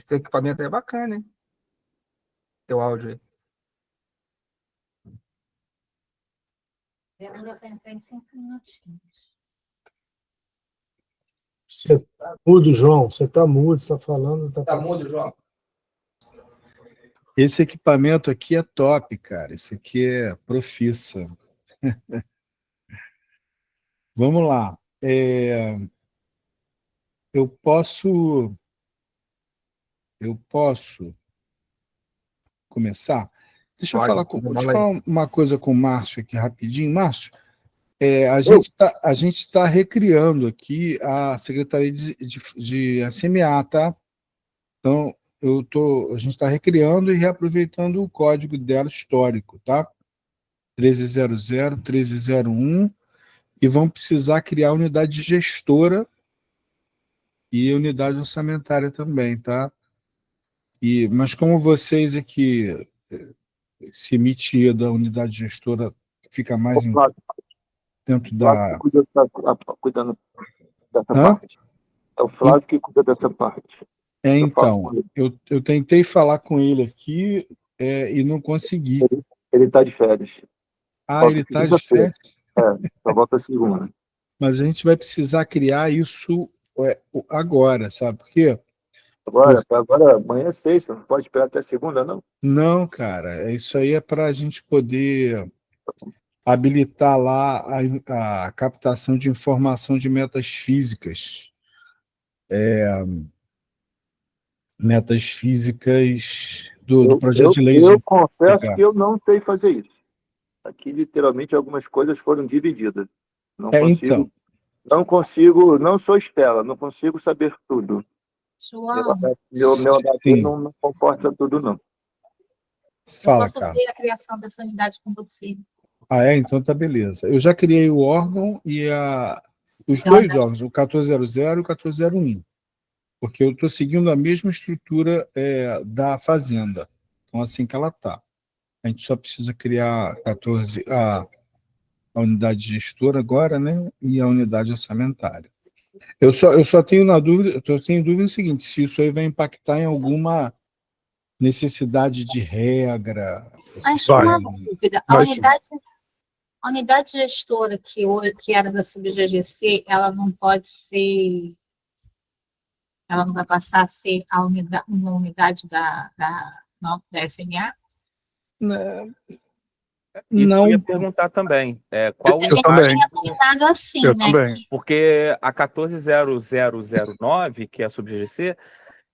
Esse teu equipamento aí é bacana, hein? Teu áudio aí. Demora para entrar em 5 minutinhos. Você tá mudo, João. Você tá mudo, você tá falando. Tá mudo, João? Esse equipamento aqui é top, cara. Esse aqui é profissa. Vamos lá. Eu posso começar? Deixa eu Pode, falar uma coisa com o Márcio aqui rapidinho. Márcio, a gente está recriando aqui a Secretaria de SMA, tá? Então, a gente está recriando e reaproveitando o código dela histórico, tá? 1300, 1301, e vão precisar criar unidade gestora e unidade orçamentária também, tá? Mas como vocês aqui se emitir da unidade gestora fica mais dentro da... Cuidando dessa parte. É o Flávio que cuida dessa parte. Então, eu tentei falar com ele aqui e não consegui. Ele está de férias. Ele está de férias? Só volta a segunda. Mas a gente vai precisar criar isso agora, sabe por quê? Agora, amanhã é sexta, não pode esperar até segunda, não? Não, cara, isso aí é para a gente poder habilitar lá a captação de informação de metas físicas. Metas físicas do projeto de lei. Eu confesso que eu não sei fazer isso. Aqui, literalmente, algumas coisas foram divididas. Então. Não consigo, não sou Estela, não consigo saber tudo. João, Meu daqui não comporta tudo, não. Fala, eu posso cara. ver a criação dessa unidade com você. Então tá beleza. Eu já criei o órgão e os dois órgãos, o 1400 e o 1401, porque eu estou seguindo a mesma estrutura da Fazenda. Então, assim que ela está. A gente só precisa criar a unidade gestora agora, né? E a unidade orçamentária. Eu só tenho dúvida o seguinte, se isso aí vai impactar em alguma necessidade de regra. Mas uma dúvida, a unidade gestora que era da SubGGC, ela não vai passar a ser uma unidade da SMA? Isso eu ia perguntar também. Qual a gente tinha combinado assim, né? Porque a 140009, que é a SubGGC,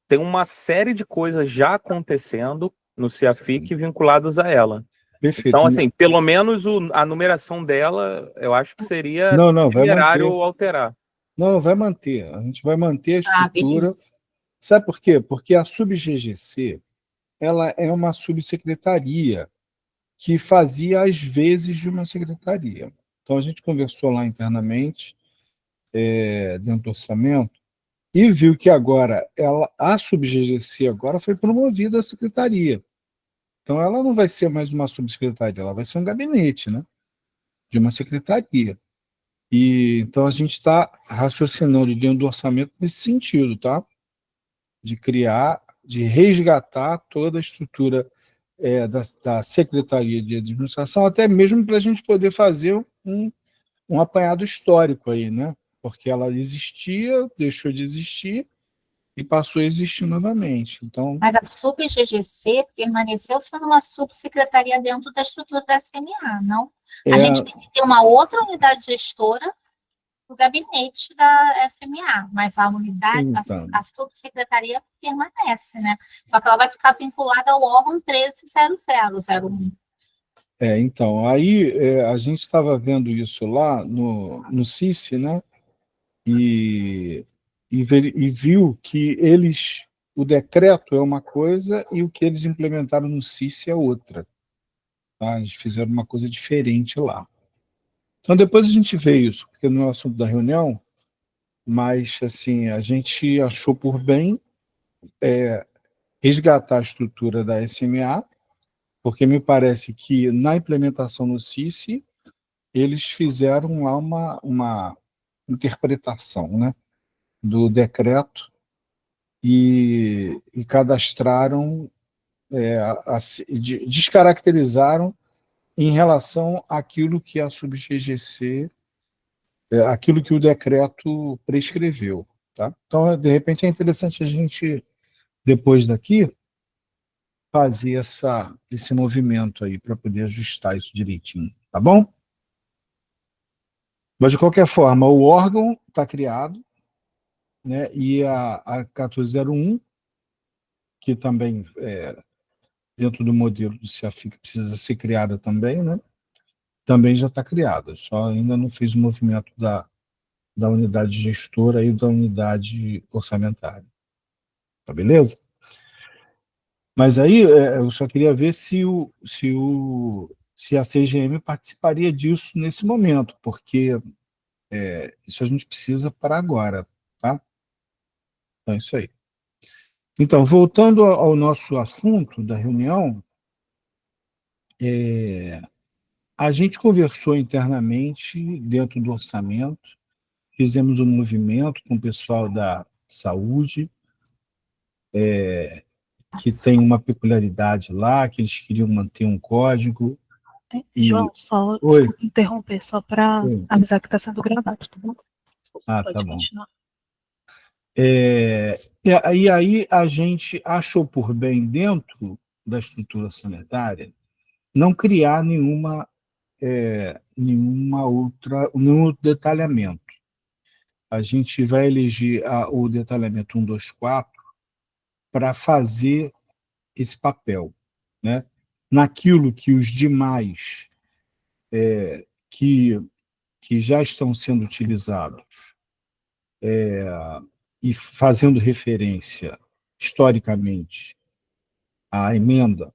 tem uma série de coisas já acontecendo no CIAFIC vinculadas a ela. Perfeito. Então, assim, pelo menos a numeração dela, eu acho que seria temerário alterar. Não, vai manter. A gente vai manter a estrutura. Sabe por quê? Porque a SubGGC, ela é uma subsecretaria que fazia às vezes de uma secretaria. Então, a gente conversou lá internamente, dentro do orçamento, e viu que agora a SubGGC agora foi promovida à secretaria. Então, ela não vai ser mais uma subsecretaria, ela vai ser um gabinete, né? De uma secretaria. Então, a gente está raciocinando dentro do orçamento nesse sentido, tá? De resgatar toda a estrutura da Secretaria de Administração, até mesmo para a gente poder fazer um apanhado histórico aí, né? Porque ela existia, deixou de existir e passou a existir novamente. Então, mas a SubGGC permaneceu sendo uma subsecretaria dentro da estrutura da SMA, não? A gente tem que ter uma outra unidade gestora no gabinete da SMA, mas a unidade, a subsecretaria permanece, né? Só que ela vai ficar vinculada ao órgão 130001. Então, aí a gente estava vendo isso lá no CICE, né? E viu que o decreto é uma coisa e o que eles implementaram no CICE é outra. Tá? Eles fizeram uma coisa diferente lá. Então, depois a gente vê isso, porque não é o assunto da reunião, mas assim, a gente achou por bem resgatar a estrutura da SMA, porque me parece que na implementação no CICE, eles fizeram lá uma interpretação, né, do decreto e cadastraram, descaracterizaram em relação àquilo que a SubGGC, aquilo que o decreto prescreveu. Tá? Então, de repente, é interessante a gente, depois daqui, fazer esse movimento aí para poder ajustar isso direitinho, tá bom? Mas, de qualquer forma, o órgão está criado, né? E a 1401, que também, dentro do modelo do CEAFIC, precisa ser criada também, né? Também já está criada, só ainda não fez o movimento da unidade gestora e da unidade orçamentária. Tá beleza? Mas aí eu só queria ver se a CGM participaria disso nesse momento, porque isso a gente precisa para agora, tá? Então, é isso aí. Então, voltando ao nosso assunto da reunião, a gente conversou internamente dentro do orçamento, fizemos um movimento com o pessoal da saúde, que tem uma peculiaridade lá, que eles queriam manter um código. João, só desculpa interromper, só para avisar que está sendo gravado, tá bom? Desculpa, Tá bom. Continuar. E aí a gente achou por bem, dentro da estrutura sanitária, não criar nenhum outro detalhamento. A gente vai eleger o detalhamento 124 para fazer esse papel, né? Naquilo que os demais que já estão sendo utilizados e fazendo referência historicamente à emenda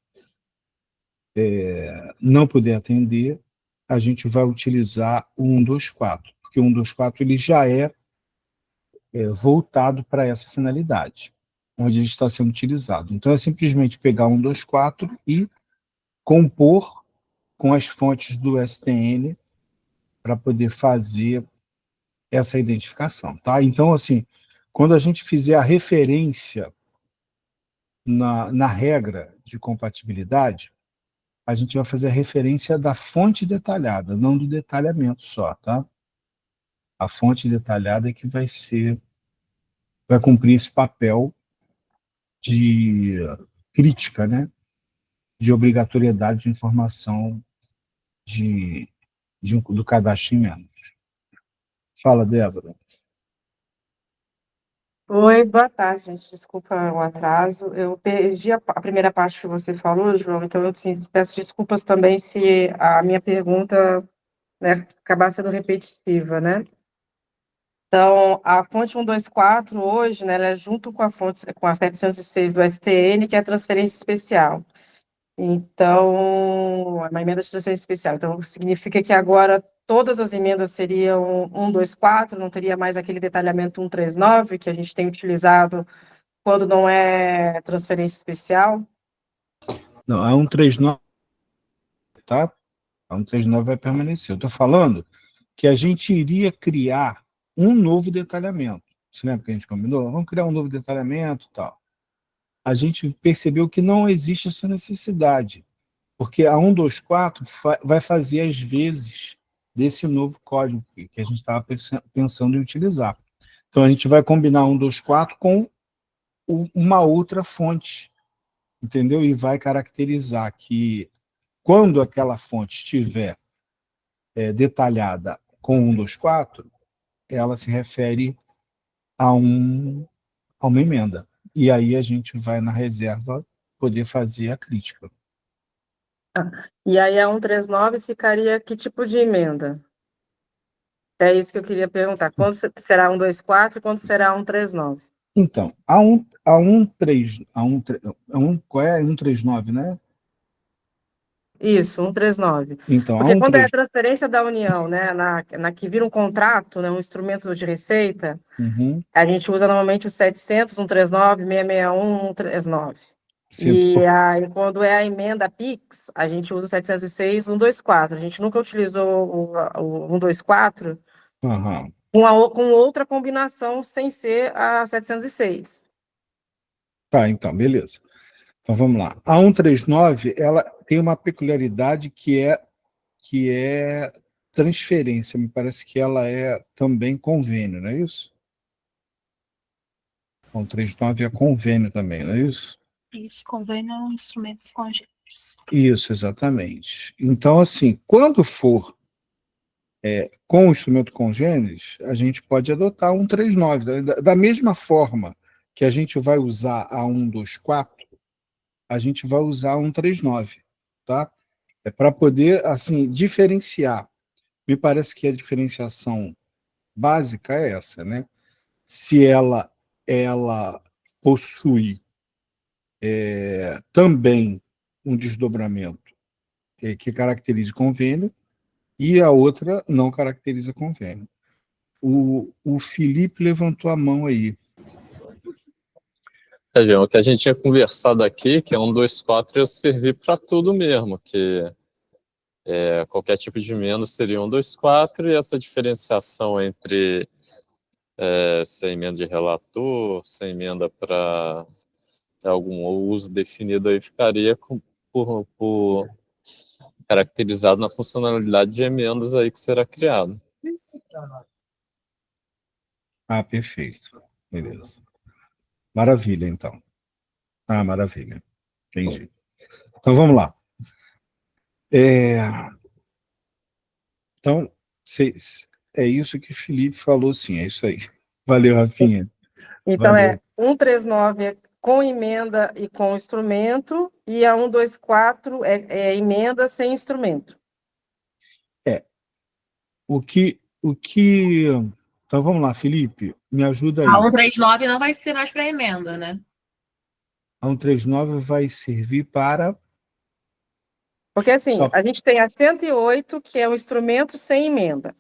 não puder atender, a gente vai utilizar o 124, porque o 124 ele já é voltado para essa finalidade, onde ele está sendo utilizado. Então, é simplesmente pegar o 124 e compor com as fontes do STN para poder fazer essa identificação. Tá? Então, assim, quando a gente fizer a referência na regra de compatibilidade, a gente vai fazer a referência da fonte detalhada, não do detalhamento só, tá? A fonte detalhada é que vai cumprir esse papel de crítica, né? De obrigatoriedade de informação do cadastro em menos. Fala, Débora. Oi, boa tarde, gente. Desculpa o atraso. Eu perdi a primeira parte que você falou, João, então eu assim, peço desculpas também se a minha pergunta, né, acabar sendo repetitiva, né? Então, a fonte 124 hoje, né, ela é junto com a 706 do STN, que é a transferência especial. Então, é uma emenda de transferência especial. Então, significa que agora todas as emendas seriam 124, não teria mais aquele detalhamento 139 que a gente tem utilizado quando não é transferência especial? Não, a 139, tá? A 139 vai permanecer. Eu estou falando que a gente iria criar um novo detalhamento. Você lembra que a gente combinou? Vamos criar um novo detalhamento e tal. A gente percebeu que não existe essa necessidade, porque a 124 vai fazer as vezes desse novo código que a gente estava pensando em utilizar. Então, a gente vai combinar 124 com uma outra fonte, entendeu? E vai caracterizar que, quando aquela fonte estiver detalhada com 124, ela se refere a uma emenda. E aí a gente vai na reserva poder fazer a crítica. E aí a 139 ficaria que tipo de emenda? É isso que eu queria perguntar. Quando será 124 e quando será 139? Então, qual é? 139, né? Isso, 139. Então, Porque quando é a transferência da União, né, na que vira um contrato, né, um instrumento de receita, a gente usa normalmente o 700, 139, 661, 139. E aí, quando é a emenda PIX, a gente usa o 706, 124. A gente nunca utilizou o 124 com outra combinação sem ser a 706. Tá, então, beleza. Então vamos lá. A 139, ela tem uma peculiaridade que é transferência. Me parece que ela é também convênio, não é isso? A 139 é convênio também, não é isso? Isso, convênio instrumentos congêneres. Isso, exatamente. Então, assim, quando for com o instrumento congêneres, a gente pode adotar 139. Da mesma forma que a gente vai usar a 124, a gente vai usar a 139, tá? É para poder, assim, diferenciar. Me parece que a diferenciação básica é essa, né? Se ela possui também um desdobramento que caracterize convênio, e a outra não caracteriza convênio. O Felipe levantou a mão aí. João, o que a gente tinha conversado aqui, que é 124, ia servir para tudo mesmo, que qualquer tipo de emenda seria 124, e essa diferenciação entre se é emenda de relator, se é emenda para algum uso definido aí, ficaria por caracterizado na funcionalidade de emendas aí que será criado. Ah, perfeito. Beleza. Maravilha, então. Ah, maravilha. Entendi. Então, vamos lá. Então, é isso que o Felipe falou, sim, é isso aí. Valeu, Rafinha. Então, Valeu. 139 é com emenda e com instrumento, e a 124 é emenda sem instrumento. Então, vamos lá, Felipe, me ajuda aí. A 139 não vai ser mais para emenda, né? A 139 vai servir para... Porque, assim, a gente tem a 108, que é um instrumento sem emenda.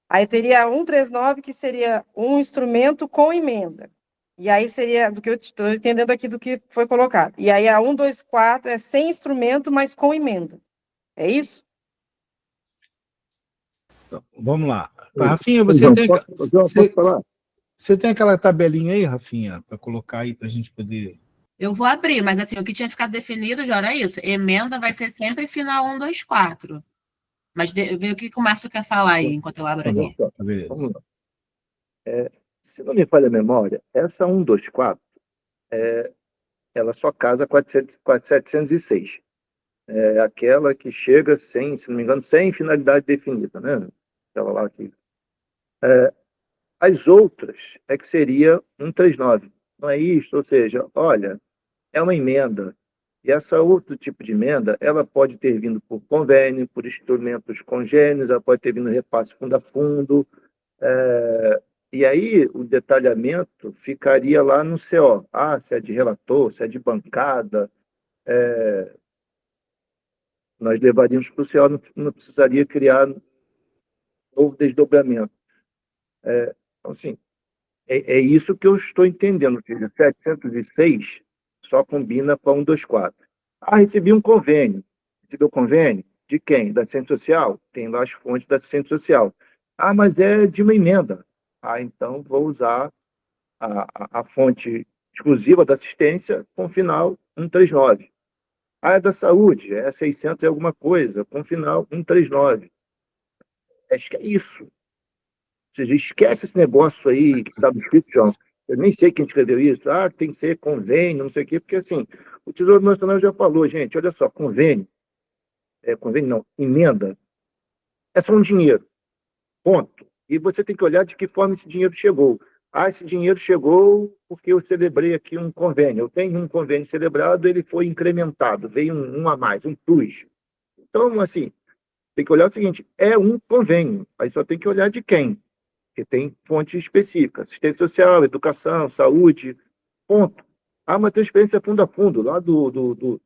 Aí teria a 139, que seria um instrumento com emenda. E aí seria, do que eu estou entendendo aqui do que foi colocado. E aí a 124 é sem instrumento, mas com emenda. É isso? Vamos lá. Rafinha, você tem aquela tabelinha aí, Rafinha, para colocar aí para a gente poder... Eu vou abrir, mas assim, o que tinha ficado definido já era isso. Emenda vai ser sempre final 124. Mas vê o que o Márcio quer falar aí, enquanto eu abro aqui. Vamos lá. Se não me falha a memória, essa 124, ela só casa com a 706. É aquela que chega sem, se não me engano, sem finalidade definida, né? Aquela lá aqui. As outras é que seria 139. Não é isso? Ou seja, olha, é uma emenda. E essa outro tipo de emenda, ela pode ter vindo por convênio, por instrumentos congêneres, ela pode ter vindo repasse fundo a fundo. E aí o detalhamento ficaria lá no CO. Se é de relator, se é de bancada. Nós levaríamos para o CO, não precisaria criar novo desdobramento. Então, assim, é isso que eu estou entendendo. Ou seja, 706 só combina com a 124. Recebi um convênio. Recebeu convênio? De quem? Da assistência social? Tem lá as fontes da assistência social. Mas é de uma emenda. Então vou usar a fonte exclusiva da assistência com final 139. É da saúde, é 600 e alguma coisa, com final 139. Acho que é isso. Ou seja, esquece esse negócio aí que está no escrito, João. Eu nem sei quem escreveu isso. Tem que ser convênio, não sei o quê, porque assim, o Tesouro Nacional já falou, gente, olha só, convênio não, emenda, é só um dinheiro, ponto. E você tem que olhar de que forma esse dinheiro chegou. Esse dinheiro chegou porque eu celebrei aqui um convênio. Eu tenho um convênio celebrado, ele foi incrementado, veio um a mais, um plus. Então, assim, tem que olhar o seguinte, é um convênio, aí só tem que olhar de quem, porque tem fonte específica, assistência social, educação, saúde, ponto. Uma transferência fundo a fundo, lá do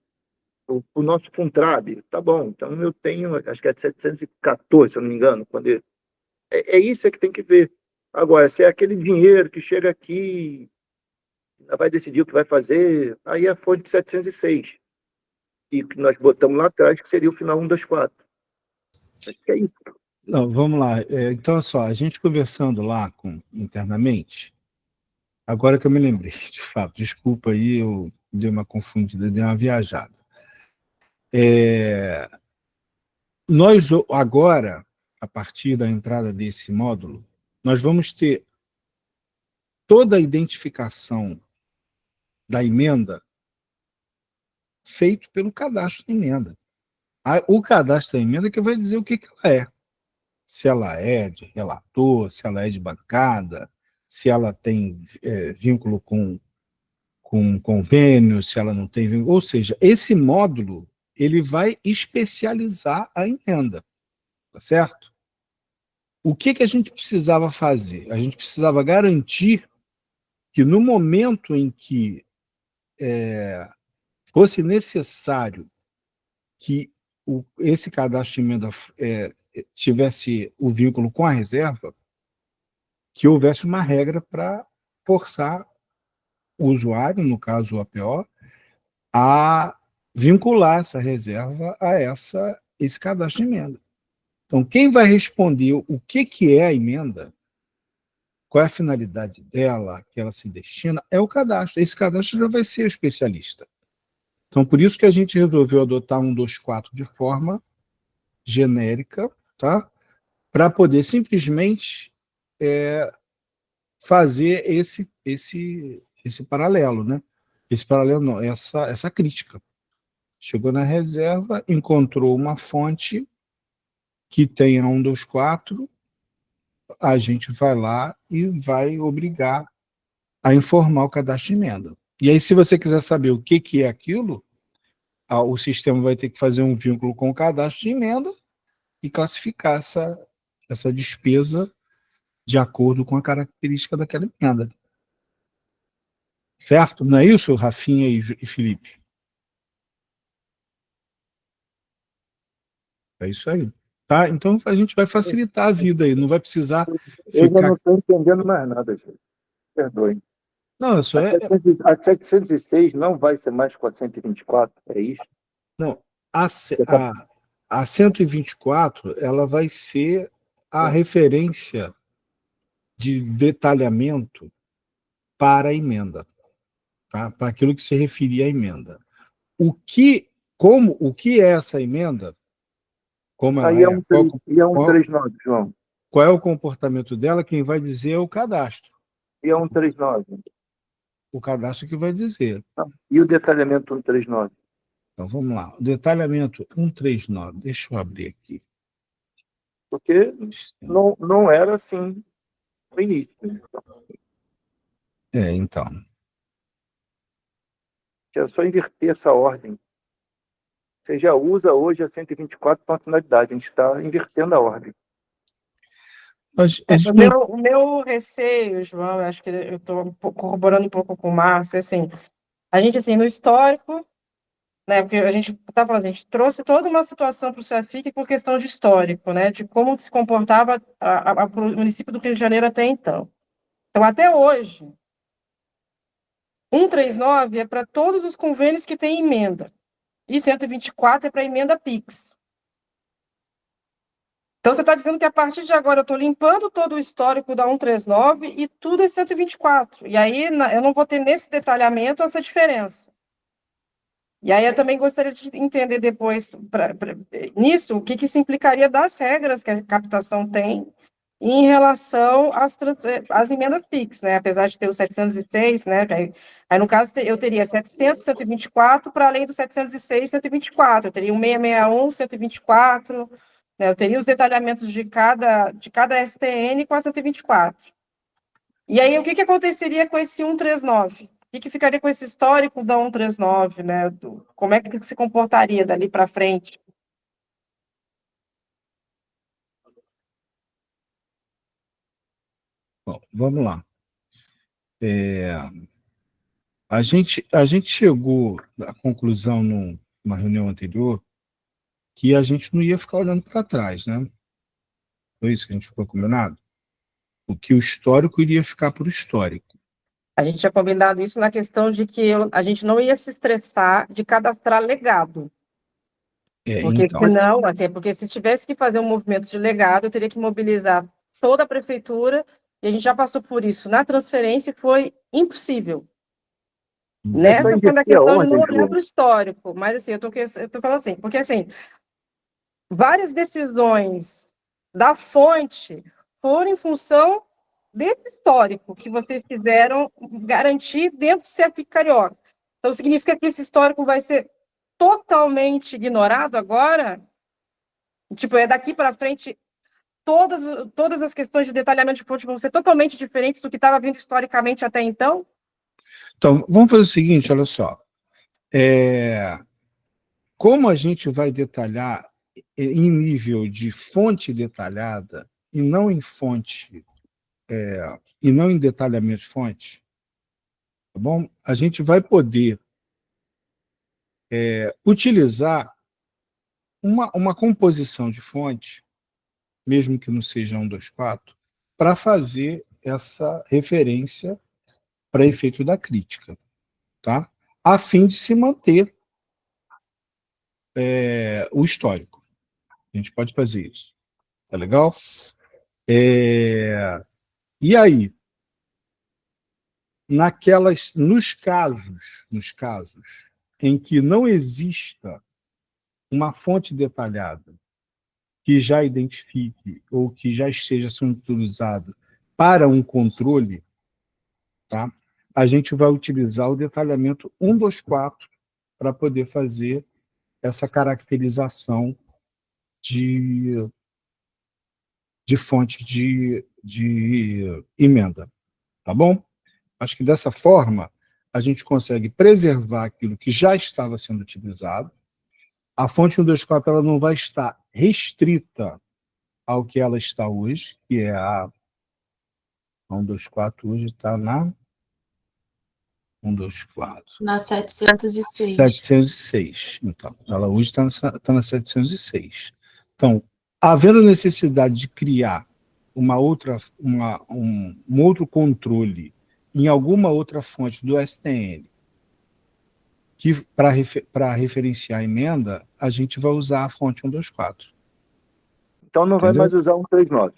nosso Funtrab, tá bom, então eu tenho, acho que é 714, se eu não me engano, quando isso que tem que ver. Agora, se é aquele dinheiro que chega aqui, vai decidir o que vai fazer, aí é a fonte de 706. E que nós botamos lá atrás, que seria o final 124. Acho que é isso. Não, vamos lá. Então, só, a gente conversando lá internamente, Agora que eu me lembrei, de fato, desculpa aí, eu dei uma confundida, dei uma viajada. Nós, agora, a partir da entrada desse módulo, nós vamos ter toda a identificação da emenda feito pelo cadastro da emenda. O cadastro da emenda que vai dizer o que ela é. Se ela é de relator, se ela é de bancada, se ela tem vínculo com convênio, se ela não tem vínculo. Ou seja, esse módulo ele vai especializar a emenda, tá certo? O que a gente precisava fazer? A gente precisava garantir que no momento em que fosse necessário que esse cadastro de emenda tivesse o vínculo com a reserva, que houvesse uma regra para forçar o usuário, no caso o APO, a vincular essa reserva a esse cadastro de emenda. Então, quem vai responder o que é a emenda, qual é a finalidade dela, que ela se destina, é o cadastro. Esse cadastro já vai ser o especialista. Então, por isso que a gente resolveu adotar 124 de forma genérica, tá? Para poder simplesmente fazer esse paralelo, né? Esse paralelo não, essa crítica. Chegou na reserva, encontrou uma fonte que tenha 124, a gente vai lá e vai obrigar a informar o cadastro de emenda. E aí, se você quiser saber o que é aquilo, o sistema vai ter que fazer um vínculo com o cadastro de emenda e classificar essa despesa de acordo com a característica daquela emenda. Certo? Não é isso, Rafinha e Felipe? É isso aí. Tá? Então, a gente vai facilitar a vida aí, não vai precisar Eu já ficar... não estou entendendo mais nada, gente. Perdoe. Não, isso A 706 não vai ser mais com a 124, é isso? Não, a 124, ela vai ser a referência de detalhamento para a emenda, tá? Para aquilo que se referia à emenda. O que é essa emenda? Como ela Aí é um 139, João. Qual é o comportamento dela? Quem vai dizer é o cadastro. E é 139. O cadastro que vai dizer. E o detalhamento 139? Então, vamos lá. O detalhamento 139. Deixa eu abrir aqui. Porque não era assim no início. Então. É só inverter essa ordem. Você já usa hoje a 124 para a finalidade. A gente está invertendo a ordem. O meu receio, João, eu acho que eu estou corroborando um pouco com o Márcio, assim, a gente, assim, no histórico, né, porque a gente está falando, a gente trouxe toda uma situação para o CEAFIC por questão de histórico, né, de como se comportava o município do Rio de Janeiro até então. Então, até hoje, 139 é para todos os convênios que têm emenda, e 124 é para emenda PIX. Então, você está dizendo que a partir de agora eu estou limpando todo o histórico da 139 e tudo é 124. E aí eu não vou ter nesse detalhamento essa diferença. E aí eu também gostaria de entender depois, nisso, o que isso implicaria das regras que a captação tem em relação às emendas PIX, né? Apesar de ter o 706, né? Aí, no caso, eu teria 700, 124, para além do 706, 124. Eu teria um 661, 124... Eu teria os detalhamentos de cada STN com a 124. E aí, o que aconteceria com esse 139? O que ficaria com esse histórico da 139? Né? Como é que se comportaria dali para frente? Bom, vamos lá. A gente chegou à conclusão numa reunião anterior que a gente não ia ficar olhando para trás, né? Foi isso que a gente ficou combinado? O que o histórico iria ficar por histórico. A gente tinha combinado isso na questão de que a gente não ia se estressar de cadastrar legado. Porque então, senão, assim, porque se tivesse que fazer um movimento de legado, eu teria que mobilizar toda a prefeitura e a gente já passou por isso na transferência, foi impossível. Essa Nessa foi a investia questão de não onde, olhar João? para o histórico, mas assim, eu tô falando assim, porque assim, várias decisões da fonte foram em função desse histórico que vocês quiseram garantir dentro do CFIC Carioca. Então, significa que esse histórico vai ser totalmente ignorado agora? Tipo, é daqui para frente, todas as questões de detalhamento de fonte vão ser totalmente diferentes do que estava vindo historicamente até então? Então, vamos fazer o seguinte, olha só. Como a gente vai detalhar em nível de fonte detalhada e não em fonte, e não em detalhamento de fonte, tá bom? A gente vai poder utilizar uma composição de fonte, mesmo que não seja 1, 2, 4, para fazer essa referência para efeito da crítica, tá? A fim de se manter o histórico. A gente pode fazer isso. Tá legal? E aí, nos casos em que não exista uma fonte detalhada que já identifique ou que já esteja sendo utilizado para um controle, tá? A gente vai utilizar o detalhamento 1, 2, 4 para poder fazer essa caracterização de fonte de emenda. Tá bom? Acho que dessa forma a gente consegue preservar aquilo que já estava sendo utilizado. A fonte 124 ela não vai estar restrita ao que ela está hoje, que é a 124 hoje está na 124. Na 706. 706. Então, ela hoje está na 706. Então, havendo necessidade de criar um outro controle em alguma outra fonte do STN, que para referenciar a emenda, a gente vai usar a fonte 124. Então não vai mais usar 139.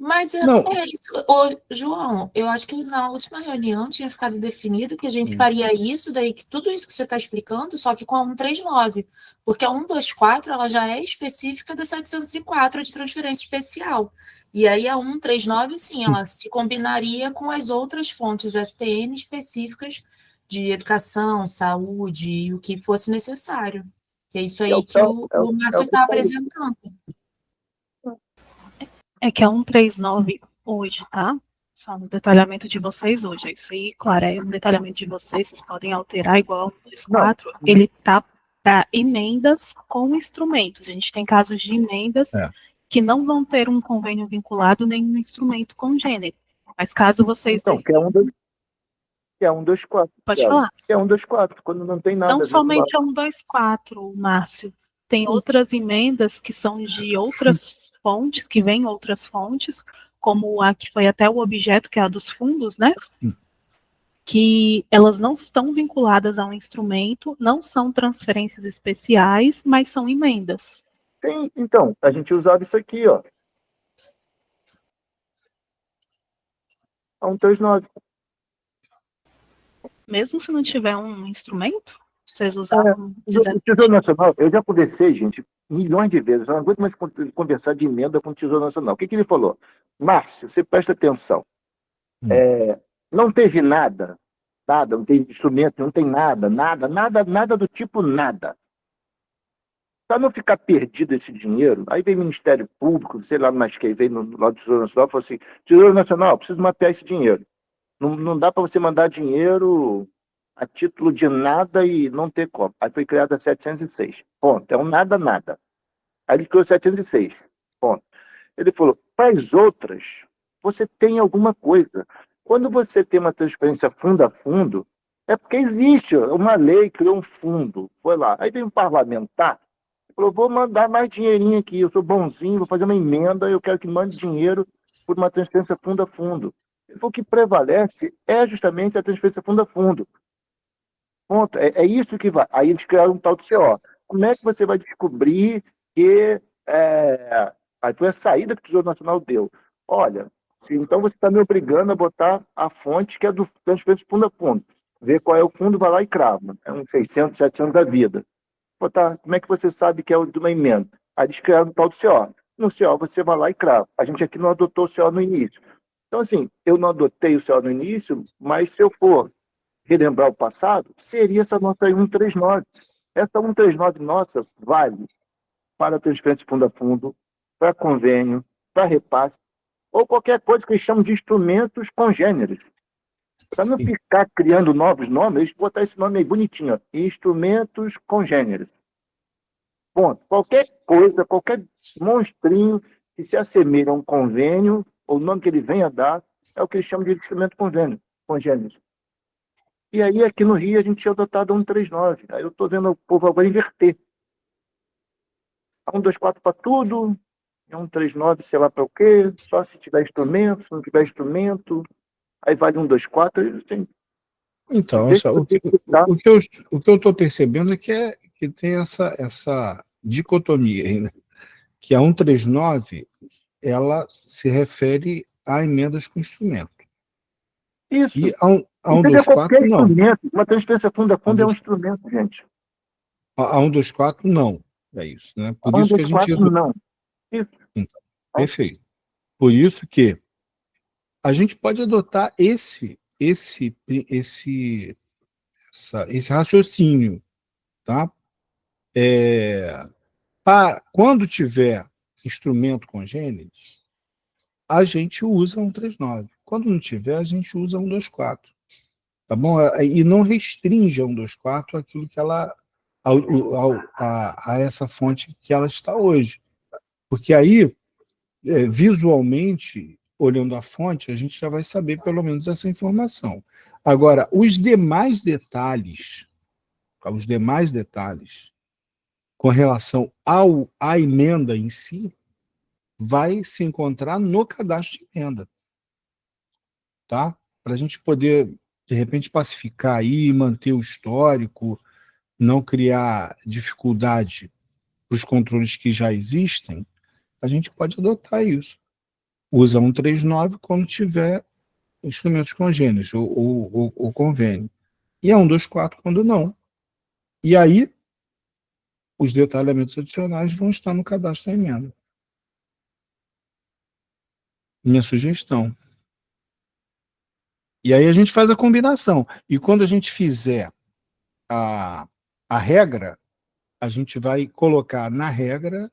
Mas Não. é isso. Ô, João, eu acho que na última reunião tinha ficado definido que a gente faria isso, daí que tudo isso que você está explicando, só que com a 139. Porque a 124 ela já é específica da 704 de transferência especial. E aí a 139, sim, ela se combinaria com as outras fontes STN específicas de educação, saúde e o que fosse necessário. Que é isso aí que o Márcio está apresentando. É que a 139 hoje, tá? Só no detalhamento de vocês hoje. Isso aí, claro, é um detalhamento de vocês podem alterar igual ao 124. Ele tá para emendas com instrumentos. A gente tem casos de emendas que não vão ter um convênio vinculado nem um instrumento com gênero. Mas caso vocês... Então, que é 124. Pode falar. Que é 124, quando não tem nada. Não somente a 124, Márcio. Tem outras emendas que são de outras fontes, que vêm outras fontes, como a que foi até o objeto, que é a dos fundos, né? Que elas não estão vinculadas a um instrumento, não são transferências especiais, mas são emendas. Tem, então, a gente usava isso aqui, ó. A 139. Mesmo se não tiver um instrumento, vocês usavam... O Tesouro Nacional, eu já conversei, gente, milhões de vezes, eu não aguento mais conversar de emenda com o Tesouro Nacional. O que ele falou? Márcio, você presta atenção. Não teve nada, não tem instrumento, não tem nada do tipo nada. Para não ficar perdido esse dinheiro, aí vem o Ministério Público, sei lá mais quem, veio lá do Tesouro Nacional e falou assim, Tesouro Nacional, preciso mapear esse dinheiro. Não dá para você mandar dinheiro a título de nada e não ter como. Aí foi criada a 706. Ponto. É um nada. Aí ele criou 706. Ponto. Ele falou, para as outras, você tem alguma coisa. Quando você tem uma transferência fundo a fundo, é porque existe uma lei, criou um fundo. Foi lá. Aí vem um parlamentar, falou, vou mandar mais dinheirinho aqui, eu sou bonzinho, vou fazer uma emenda, eu quero que mande dinheiro por uma transferência fundo a fundo. Ele falou que prevalece é justamente a transferência fundo a fundo. Ponto. É isso que vai. Aí eles criaram um tal de CO. Como é que você vai descobrir que... Aí foi a saída que o Tesouro Nacional deu. Olha, Então você está me obrigando a botar a fonte que é do transferência fundo a fundo. Ver qual é o fundo, vai lá e crava. É uns 600, 700 da vida. Botar, como é que você sabe que é de uma emenda? Aí eles criaram o tal do CO. No CO você vai lá e crava. A gente aqui não adotou o CO no início. Então, assim, eu não adotei o CO no início, mas se eu for relembrar o passado, seria essa nossa 139. Essa 139 nossa vale para transferência fundo a fundo, para convênio, para repasse, ou qualquer coisa que eles chamam de instrumentos congêneres. Para não ficar criando novos nomes, eles botar esse nome aí bonitinho, ó, instrumentos congêneres. Ponto. Qualquer coisa, qualquer monstrinho que se assemelha a um convênio, ou o nome que ele venha a dar, é o que eles chamam de instrumento congênero. E aí, aqui no Rio, a gente tinha adotado a 139. Aí eu estou vendo o povo agora inverter. A 124 para tudo, a 139, sei lá para o quê, só se tiver instrumento, se não tiver instrumento, aí vale 124. Então, olha só, o que eu estou percebendo é que tem essa dicotomia aí, né? Que a 139, ela se refere a emendas com instrumento. Isso. E a 124, não. Instrumento. Uma transferência fundo a fundo é um instrumento, gente. A 124, não. É isso, né? Por A isso que a gente 124, não. Isso. Então, perfeito. Por isso que a gente pode adotar esse raciocínio, tá? Quando tiver instrumento congêneres, a gente usa 139. Quando não tiver, a gente usa 124. Tá bom? E não restringe a 124 aquilo que ela a essa fonte que ela está hoje. Porque aí, visualmente, olhando a fonte, a gente já vai saber pelo menos essa informação. Agora, os demais detalhes com relação à emenda em si, vai se encontrar no cadastro de emenda. Tá? Para a gente poder, de repente, pacificar aí, manter o histórico, não criar dificuldade para os controles que já existem, a gente pode adotar isso. Usa 139 quando tiver instrumentos congêneres ou convênio. E a 124 quando não. E aí, os detalhamentos adicionais vão estar no cadastro da emenda. Minha sugestão. E aí a gente faz a combinação. E quando a gente fizer a regra, a gente vai colocar na regra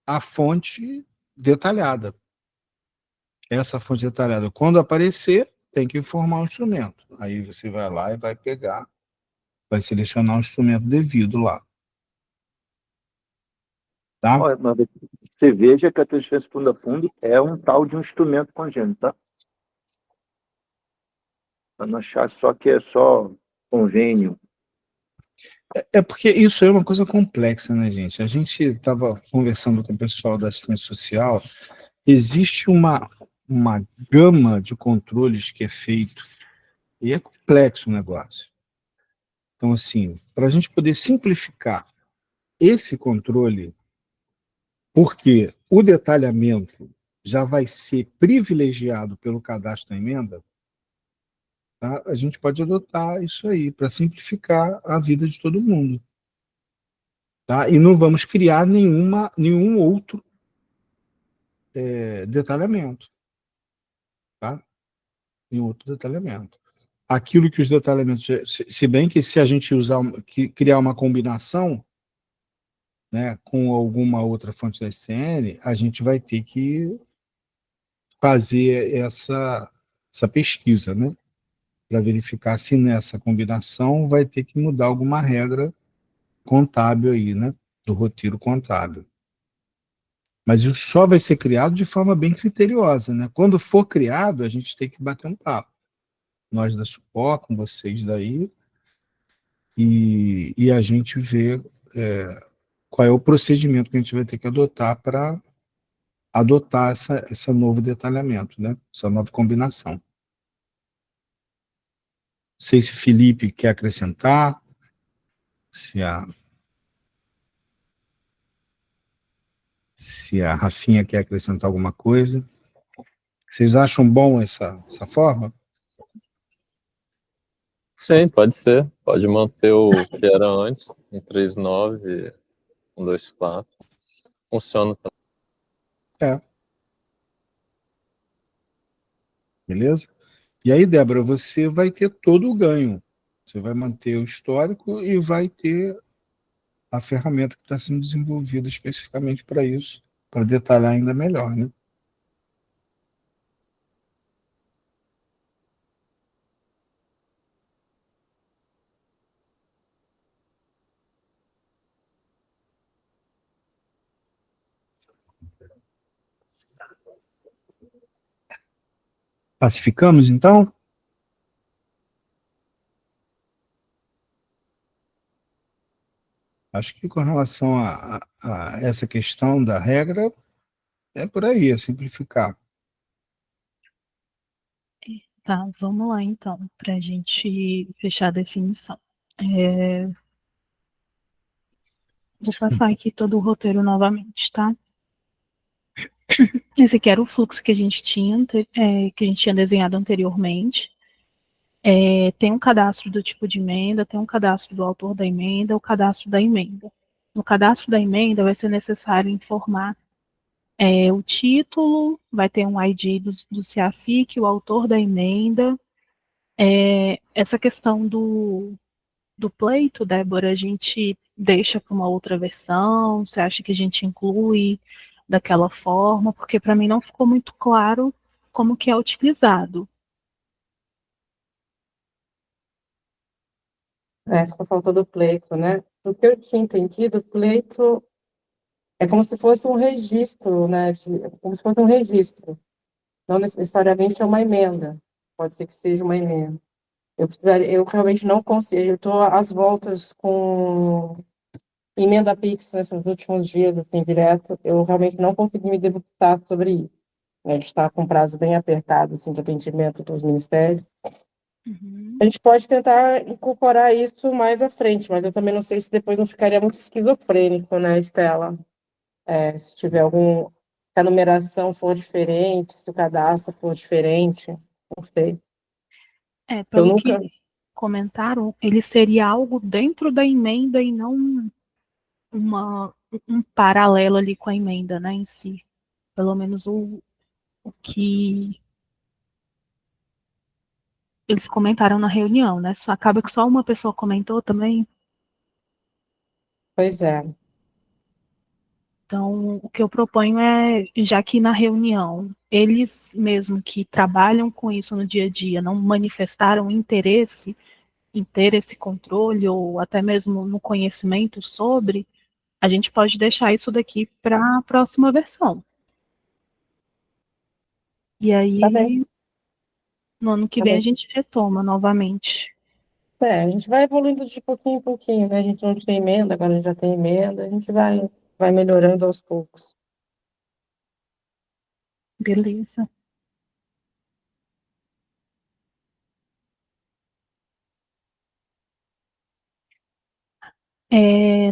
a fonte detalhada. Essa fonte detalhada, quando aparecer, tem que informar o instrumento. Aí você vai lá e vai pegar, vai selecionar o instrumento devido lá. Tá? Olha, mas você veja que a transferência fundo a fundo é um tal de um instrumento congênero, tá? Para não achar só que é só convênio. É porque isso é uma coisa complexa, né, gente? A gente estava conversando com o pessoal da assistência social, existe uma gama de controles que é feito, e é complexo o negócio. Então, assim, para a gente poder simplificar esse controle, porque o detalhamento já vai ser privilegiado pelo cadastro da emenda, tá? A gente pode adotar isso aí para simplificar a vida de todo mundo. Tá? E não vamos criar nenhum outro detalhamento. Tá? Nenhum outro detalhamento. Aquilo que os detalhamentos, se bem que se a gente criar uma combinação, né, com alguma outra fonte da STN, a gente vai ter que fazer essa pesquisa, né, para verificar se nessa combinação vai ter que mudar alguma regra contábil aí, né, do roteiro contábil. Mas isso só vai ser criado de forma bem criteriosa, né? Quando for criado, a gente tem que bater um papo. Nós da Supor, com vocês daí, e a gente vê qual é o procedimento que a gente vai ter que adotar para adotar esse novo detalhamento, né? Essa nova combinação. Não sei se Felipe quer acrescentar, se a Rafinha quer acrescentar alguma coisa. Vocês acham bom essa forma? Sim, pode ser. Pode manter o que era antes, um 3,9, um 2,4. Funciona também. É. Beleza? E aí, Débora, você vai ter todo o ganho. Você vai manter o histórico e vai ter a ferramenta que está sendo desenvolvida especificamente para isso, para detalhar ainda melhor, né? Pacificamos, então? Acho que com relação a essa questão da regra, é por aí, é simplificar. Tá, vamos lá então, para a gente fechar a definição. É, vou passar aqui todo o roteiro novamente, tá? Esse aqui era o fluxo que a gente tinha, que a gente tinha desenhado anteriormente. Tem um cadastro do tipo de emenda, tem um cadastro do autor da emenda, o cadastro da emenda. No cadastro da emenda vai ser necessário informar o título, vai ter um ID do CEAFIC, o autor da emenda. Essa questão do pleito, Débora, a gente deixa para uma outra versão? Você acha que a gente inclui daquela forma? Porque para mim não ficou muito claro como que é utilizado. Ficou faltando o pleito, né? O que eu tinha entendido, o pleito é como se fosse um registro, né? Como se fosse um registro. Não necessariamente é uma emenda. Pode ser que seja uma emenda. Eu realmente não consigo. Eu estou às voltas com emenda Pix nesses últimos dias, assim, direto. Eu realmente não consegui me debruçar sobre isso. A gente está com um prazo bem apertado, assim, de atendimento dos ministérios. A gente pode tentar incorporar isso mais à frente, mas eu também não sei se depois não ficaria muito esquizofrênico, né, Estela? Se tiver se a numeração for diferente, se o cadastro for diferente, não sei. Pelo nunca... que comentaram, ele seria algo dentro da emenda e não um paralelo ali com a emenda, né, em si. Pelo menos o que eles comentaram na reunião, né? Acaba que só uma pessoa comentou também. Pois é. Então, o que eu proponho é, já que na reunião, eles mesmo que trabalham com isso no dia a dia, não manifestaram interesse em ter esse controle, ou até mesmo no conhecimento sobre, a gente pode deixar isso daqui para a próxima versão. E aí, Tá bem. no ano que Tá vem, a bem. gente retoma novamente. A gente vai evoluindo de pouquinho em pouquinho, né? A gente não tinha emenda, agora a gente já tem emenda, a gente vai melhorando aos poucos. Beleza.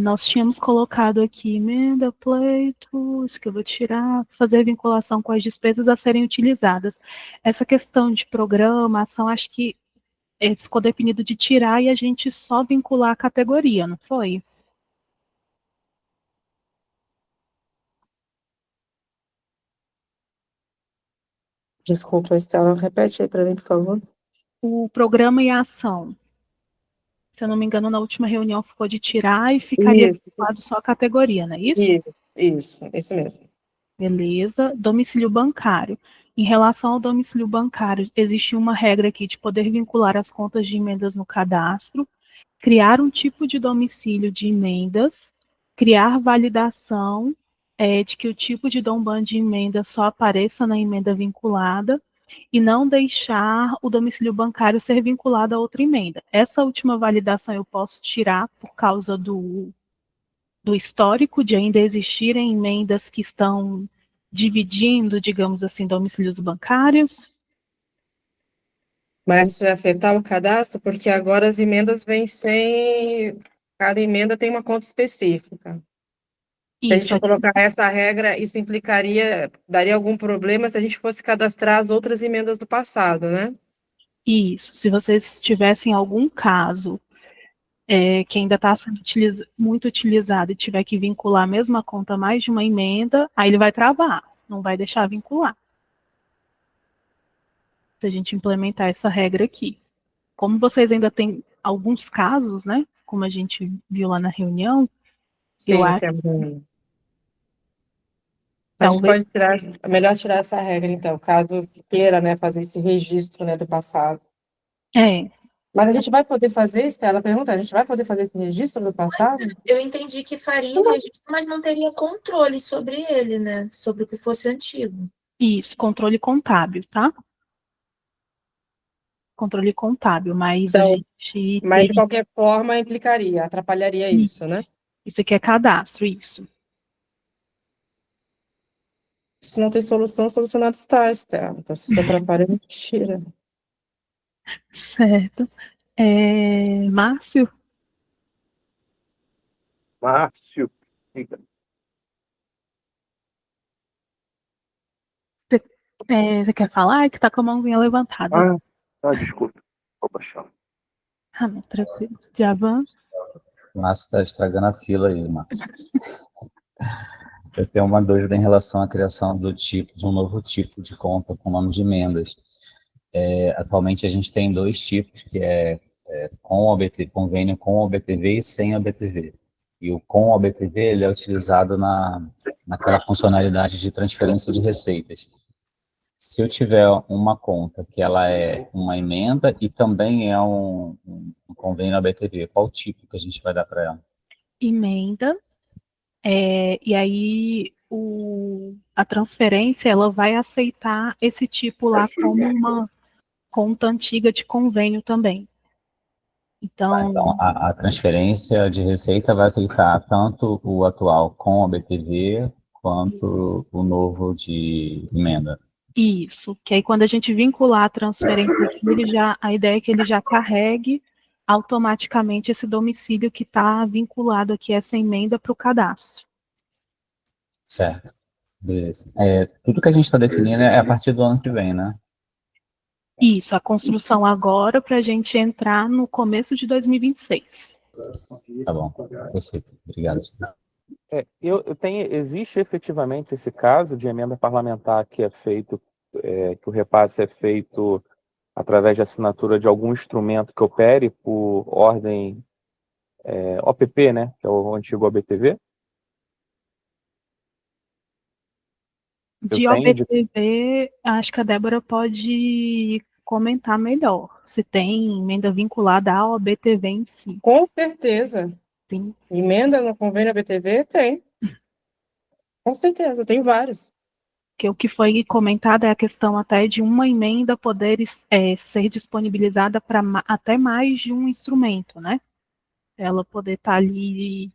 Nós tínhamos colocado aqui emenda, pleito, isso que eu vou tirar, fazer vinculação com as despesas a serem utilizadas. Essa questão de programação, acho que ficou definido de tirar e a gente só vincular a categoria, não foi? Desculpa, Estela, repete aí para mim, por favor. O programa e a ação. Se eu não me engano, na última reunião ficou de tirar e ficaria Isso. vinculado só a categoria, não é isso? Isso mesmo. Beleza. Domicílio bancário. Em relação ao domicílio bancário, existe uma regra aqui de poder vincular as contas de emendas no cadastro, criar um tipo de domicílio de emendas, criar validação de que o tipo de Domban de emenda só apareça na emenda vinculada e não deixar o domicílio bancário ser vinculado a outra emenda. Essa última validação eu posso tirar por causa do histórico de ainda existirem emendas que estão dividindo, digamos assim, domicílios bancários. Mas isso vai afetar o cadastro, porque agora as emendas vêm sem... Cada emenda tem uma conta específica. Se a Isso, gente colocar essa regra, isso daria algum problema se a gente fosse cadastrar as outras emendas do passado, né? isso. Se vocês tivessem algum caso que ainda está sendo muito utilizado e tiver que vincular a mesma conta a mais de uma emenda, aí ele vai travar, não vai deixar vincular. Se a gente implementar essa regra aqui. Como vocês ainda têm alguns casos, né? Como a gente viu lá na reunião, eu Sim, acho temos. que A gente talvez pode tirar, é melhor tirar essa regra, então, caso queira, né, fazer esse registro, né, do passado. Mas a gente vai poder fazer, Estela, pergunta, a gente vai poder fazer esse registro do passado? Eu entendi que faria o registro, mas não teria controle sobre ele, né? Sobre o que fosse antigo. isso, controle contábil, tá? Controle contábil, mas a Então, gente mas de teria. qualquer forma implicaria, atrapalharia isso, né? Isso aqui é cadastro, isso. Se não tem solução, solucionado está, Estela. Então, se isso atrapalha, a gente tira. Certo. Márcio, Márcio, diga. você quer falar? É que tá com a mãozinha levantada. Desculpa. Vou baixar. Não, tranquilo. Djavan? Márcio está estragando a fila aí, Márcio. Eu tenho uma dúvida em relação à criação de um novo tipo de conta com nome de emendas. Atualmente a gente tem dois tipos, que com convênio com o OBTV e sem o OBTV. E o com o OBTV ele é utilizado naquela funcionalidade de transferência de receitas. Se eu tiver uma conta que ela é uma emenda e também é um convênio OBTV, qual tipo que a gente vai dar para ela? Emenda. E aí a transferência ela vai aceitar esse tipo lá como uma conta antiga de convênio também. Então a transferência de receita vai aceitar tanto o atual com a BTV quanto o novo de emenda. Isso, que aí quando a gente vincular a transferência aqui, a ideia é que ele já carregue automaticamente esse domicílio que está vinculado aqui a essa emenda para o cadastro. Certo. Beleza. Tudo que a gente está definindo é a partir do ano que vem, né? Isso, a construção agora para a gente entrar no começo de 2026. Tá bom, perfeito. Obrigado. Existe efetivamente esse caso de emenda parlamentar que é feito, que o repasse é feito através de assinatura de algum instrumento que opere por ordem OPP, né, que é o antigo OBTV? De OBTV, acho que a Débora pode comentar melhor, se tem emenda vinculada à OBTV em si. Com certeza. Sim. Emenda no convênio OBTV? Tem. Com certeza, tem vários. Que o que foi comentado é a questão até de uma emenda poder ser disponibilizada para até mais de um instrumento, né? Ela poder estar ali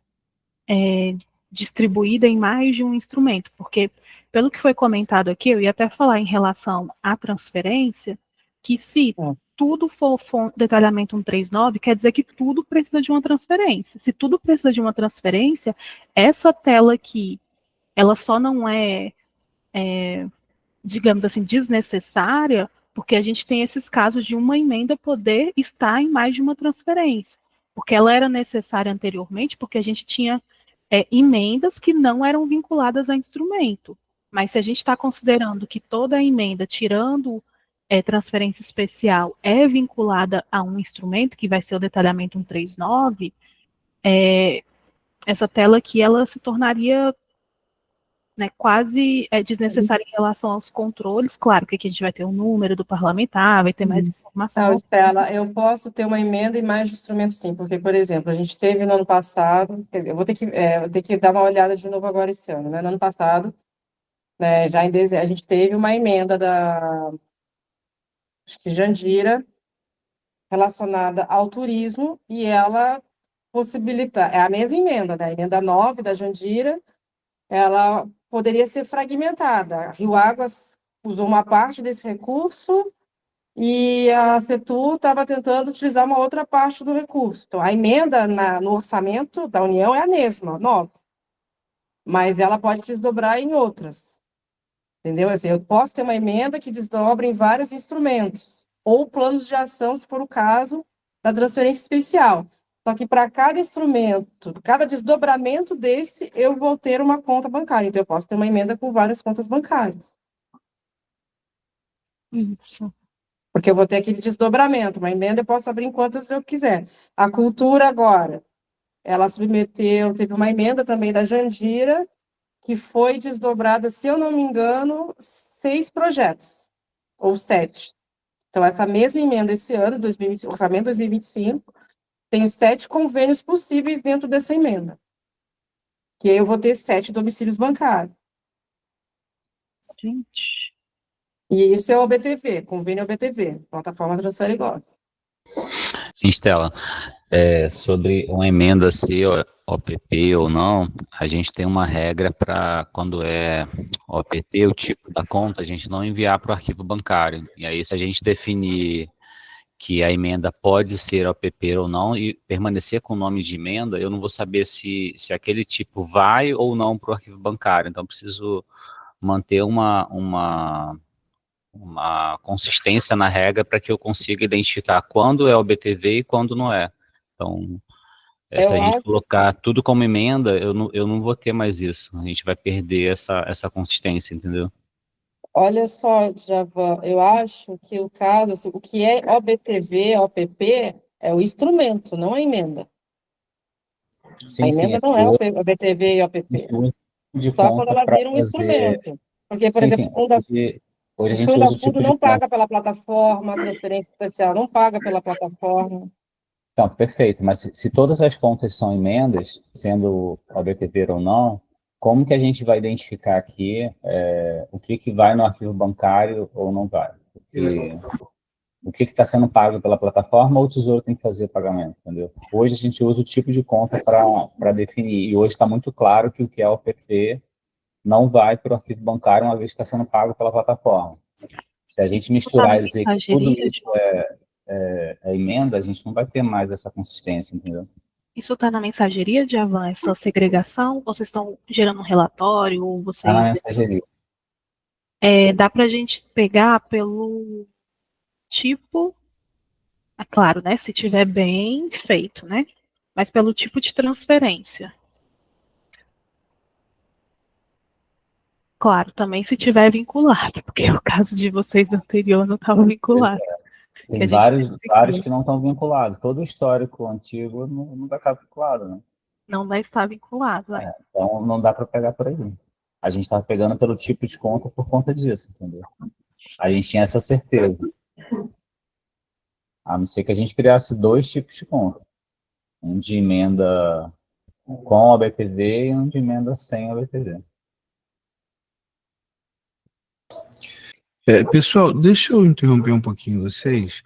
distribuída em mais de um instrumento, porque pelo que foi comentado aqui, eu ia até falar em relação à transferência, que se tudo for detalhamento 139, quer dizer que tudo precisa de uma transferência. Se tudo precisa de uma transferência, essa tela aqui, ela só não digamos assim, desnecessária, porque a gente tem esses casos de uma emenda poder estar em mais de uma transferência. Porque ela era necessária anteriormente, porque a gente tinha emendas que não eram vinculadas a instrumento. Mas se a gente está considerando que toda a emenda, tirando transferência especial, é vinculada a um instrumento, que vai ser o detalhamento 139, essa tela aqui, ela se tornaria quase desnecessária em relação aos controles. Claro que aqui a gente vai ter o número do parlamentar, vai ter mais informações. Não, Estela, eu posso ter uma emenda e mais de instrumento, sim, porque, por exemplo, a gente teve no ano passado, quer dizer, eu vou ter que dar uma olhada de novo agora esse ano, né? No ano passado, né, já em dezembro, a gente teve uma emenda acho que Jandira, relacionada ao turismo, e ela possibilita, é a mesma emenda, né? A emenda 9 da Jandira, ela poderia ser fragmentada. Rio Águas usou uma parte desse recurso e a Setur estava tentando utilizar uma outra parte do recurso. Então, a emenda no orçamento da União é a mesma, 9. mas ela pode desdobrar em outras. Entendeu? Assim, eu posso ter uma emenda que desdobra em vários instrumentos, ou planos de ação, se for o caso, da transferência especial. Só que para cada instrumento, cada desdobramento desse, eu vou ter uma conta bancária. Então, eu posso ter uma emenda com várias contas bancárias. Isso. Porque eu vou ter aquele desdobramento. Uma emenda eu posso abrir em quantas eu quiser. A cultura agora, ela submeteu, teve uma emenda também da Jandira, que foi desdobrada, se eu não me engano, 6 projetos, ou 7. Então, essa mesma emenda esse ano, 2020, orçamento 2025, tem 7 convênios possíveis dentro dessa emenda. Que eu vou ter 7 domicílios bancários. Gente. E isso é o OBTV, convênio OBTV, plataforma Transfere Golpe. Estela, sobre uma emenda ser OPP ou não, a gente tem uma regra para quando é OPP, o tipo da conta, a gente não enviar para o arquivo bancário. E aí, se a gente definir que a emenda pode ser OPP ou não e permanecer com o nome de emenda, eu não vou saber se aquele tipo vai ou não para o arquivo bancário. Então, preciso manter uma consistência na regra para que eu consiga identificar quando é OBTV e quando não é. Então, se a gente colocar tudo como emenda, eu não vou ter mais isso. A gente vai perder essa consistência, entendeu? Olha só, Javan, eu acho que o caso, assim, o que é OBTV, OPP, é o instrumento, não a emenda. Sim, A emenda não é OBTV e OPP. Só quando ela vira um instrumento. Porque, por exemplo, hoje a o gente Fundo usa o tipo não de paga pela plataforma, a transferência especial não paga pela plataforma. Então, perfeito, mas se todas as contas são emendas, sendo OBTV ou não, como que a gente vai identificar aqui o que vai no arquivo bancário ou não vai? Porque o que está sendo pago pela plataforma ou o Tesouro tem que fazer o pagamento, entendeu? Hoje a gente usa o tipo de conta para definir, e hoje está muito claro que o que é OPP não vai para o arquivo bancário uma vez que está sendo pago pela plataforma. Se a gente misturar e dizer que tudo isso é emenda, a gente não vai ter mais essa consistência, entendeu? Isso está na mensageria, Javan, essa segregação? Vocês estão gerando um relatório? Ou vocês... Está na mensageria. Dá para a gente pegar pelo tipo, é claro, né? Se tiver bem feito, né? Mas pelo tipo de transferência. Claro, também se tiver vinculado, porque o caso de vocês anterior não estava vinculado. Tem vários que não estão vinculados. Todo o histórico antigo não vai estar vinculado, né? Não vai estar vinculado. Então, não dá para pegar por aí. A gente estava pegando pelo tipo de conta por conta disso, entendeu? A gente tinha essa certeza. A não ser que a gente criasse 2 tipos de conta. Um de emenda com OBTV e um de emenda sem OBTV. Pessoal, deixa eu interromper um pouquinho vocês.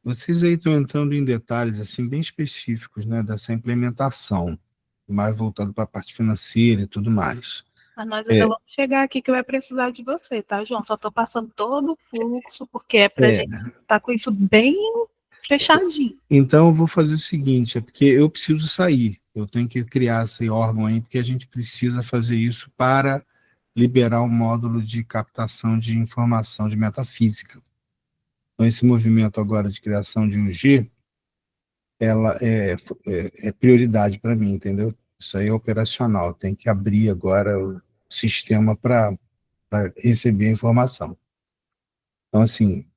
Vocês aí estão entrando em detalhes assim bem específicos, né, dessa implementação, mais voltado para a parte financeira e tudo mais. Mas nós ainda vamos chegar aqui que vai precisar de você, tá, João? Só estou passando todo o fluxo, porque é para a gente estar com isso bem fechadinho. Então, eu vou fazer o seguinte, porque eu preciso sair, eu tenho que criar esse órgão aí, porque a gente precisa fazer isso para liberar um módulo de captação de informação de metafísica. Então, esse movimento agora de criação de 1G, ela é prioridade para mim, entendeu? Isso aí é operacional, tem que abrir agora o sistema para receber a informação. Então, assim,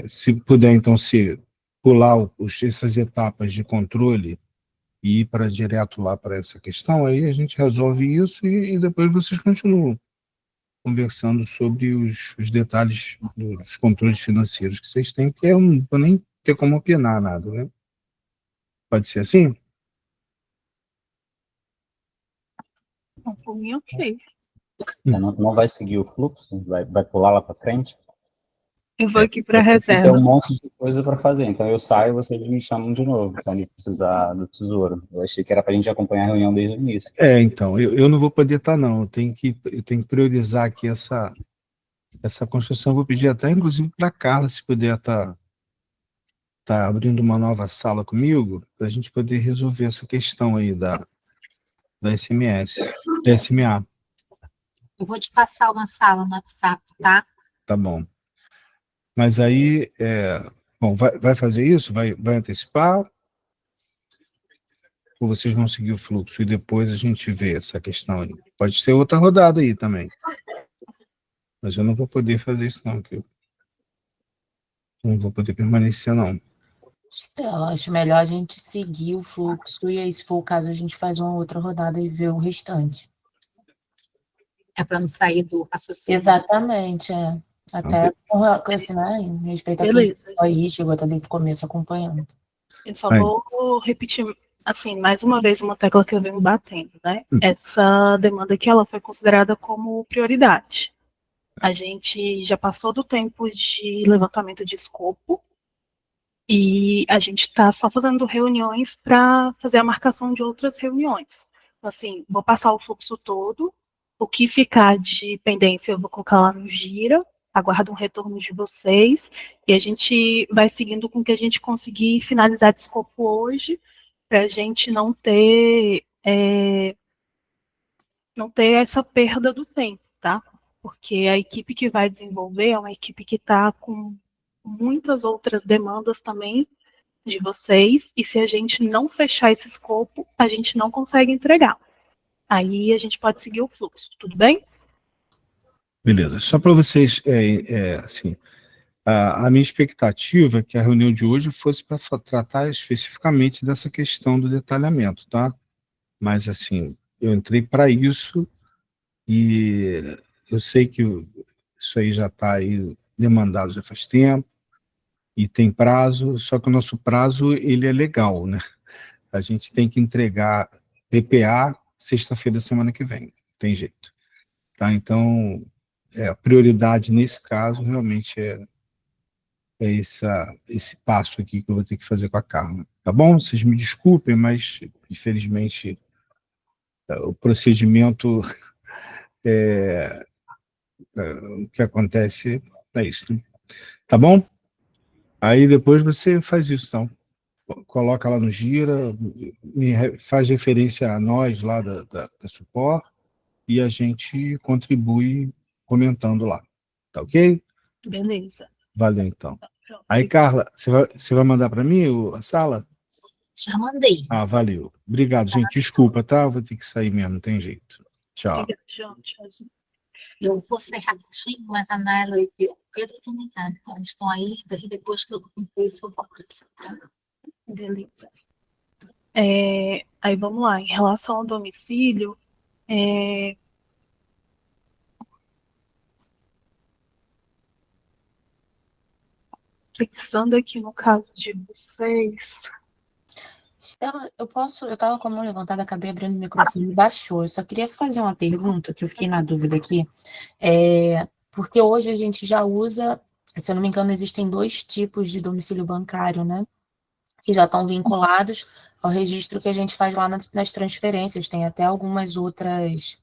se puder, então, pular essas etapas de controle e ir direto lá para essa questão, aí a gente resolve isso e depois vocês continuam conversando sobre os detalhes dos controles financeiros que vocês têm, que eu não vou nem ter como opinar nada, né? Pode ser assim? Então, por mim, ok. Não vai seguir o fluxo? Vai pular lá para frente? Eu vou aqui para a Tem reserva. um monte de coisa para fazer, então eu saio e vocês me chamam de novo, quando precisar do tesouro. Eu achei que era para a gente acompanhar a reunião desde o início. Então, eu não vou poder estar, não. Eu tenho que priorizar aqui essa construção. Eu vou pedir até, inclusive, para a Carla, se puder estar abrindo uma nova sala comigo, para a gente poder resolver essa questão aí da SMS, da SMA. Eu vou te passar uma sala no WhatsApp, tá? Tá bom. Mas aí, bom, vai fazer isso? Vai antecipar? Ou vocês vão seguir o fluxo e depois a gente vê essa questão aí? Pode ser outra rodada aí também. Mas eu não vou poder fazer isso não, porque eu não vou poder permanecer não. Estela, acho melhor a gente seguir o fluxo e aí, se for o caso, a gente faz uma outra rodada e vê o restante. É para não sair do raciocínio. Exatamente, é. Até assim, né, em respeito a quem Beleza. ficou aí, chegou até desde o começo acompanhando. Eu só Aí. vou repetir, assim, mais uma vez uma tecla que eu venho batendo, né? Essa demanda aqui, ela foi considerada como prioridade. A gente já passou do tempo de levantamento de escopo e a gente está só fazendo reuniões para fazer a marcação de outras reuniões. Então, assim, vou passar o fluxo todo, o que ficar de pendência eu vou colocar lá no Gira, aguardo um retorno de vocês, e a gente vai seguindo com o que a gente conseguir finalizar de escopo hoje, para a gente não ter essa perda do tempo, tá? Porque a equipe que vai desenvolver é uma equipe que está com muitas outras demandas também de vocês, e se a gente não fechar esse escopo, a gente não consegue entregar. Aí a gente pode seguir o fluxo, tudo bem? Beleza. Só para vocês, assim, a minha expectativa é que a reunião de hoje fosse para tratar especificamente dessa questão do detalhamento, tá? Mas, assim, eu entrei para isso e eu sei que isso aí já está aí demandado já faz tempo e tem prazo, só que o nosso prazo, ele é legal, né? A gente tem que entregar PPA sexta-feira da semana que vem, não tem jeito. Tá? Então, a prioridade nesse caso realmente é esse passo aqui que eu vou ter que fazer com a Carla. Tá bom? Vocês me desculpem, mas infelizmente o procedimento o que acontece é isso. Tá bom? Aí depois você faz isso, então. Coloca lá no Gira, faz referência a nós lá da Support e a gente contribui comentando lá. Tá ok? Beleza. Valeu, então. Pronto. Aí, Carla, você vai mandar para mim a sala? Já mandei. Ah, valeu. Obrigado, gente. Desculpa, tá? Eu vou ter que sair mesmo, não tem jeito. Tchau. Obrigada, João. Tchauzinho. Eu vou sair rapidinho, mas a Naila e o Pedro também tá. Então, eles estão aí, daí depois que eu concluir isso, eu volto aqui, tá? Beleza. Aí vamos lá. Em relação ao domicílio, pensando aqui no caso de vocês. Estela, eu estava com a mão levantada, acabei abrindo o microfone e baixou. Eu só queria fazer uma pergunta, que eu fiquei na dúvida aqui. Porque hoje a gente já usa, se eu não me engano, existem 2 tipos de domicílio bancário, né? Que já estão vinculados ao registro que a gente faz lá nas transferências. Tem até alguns outros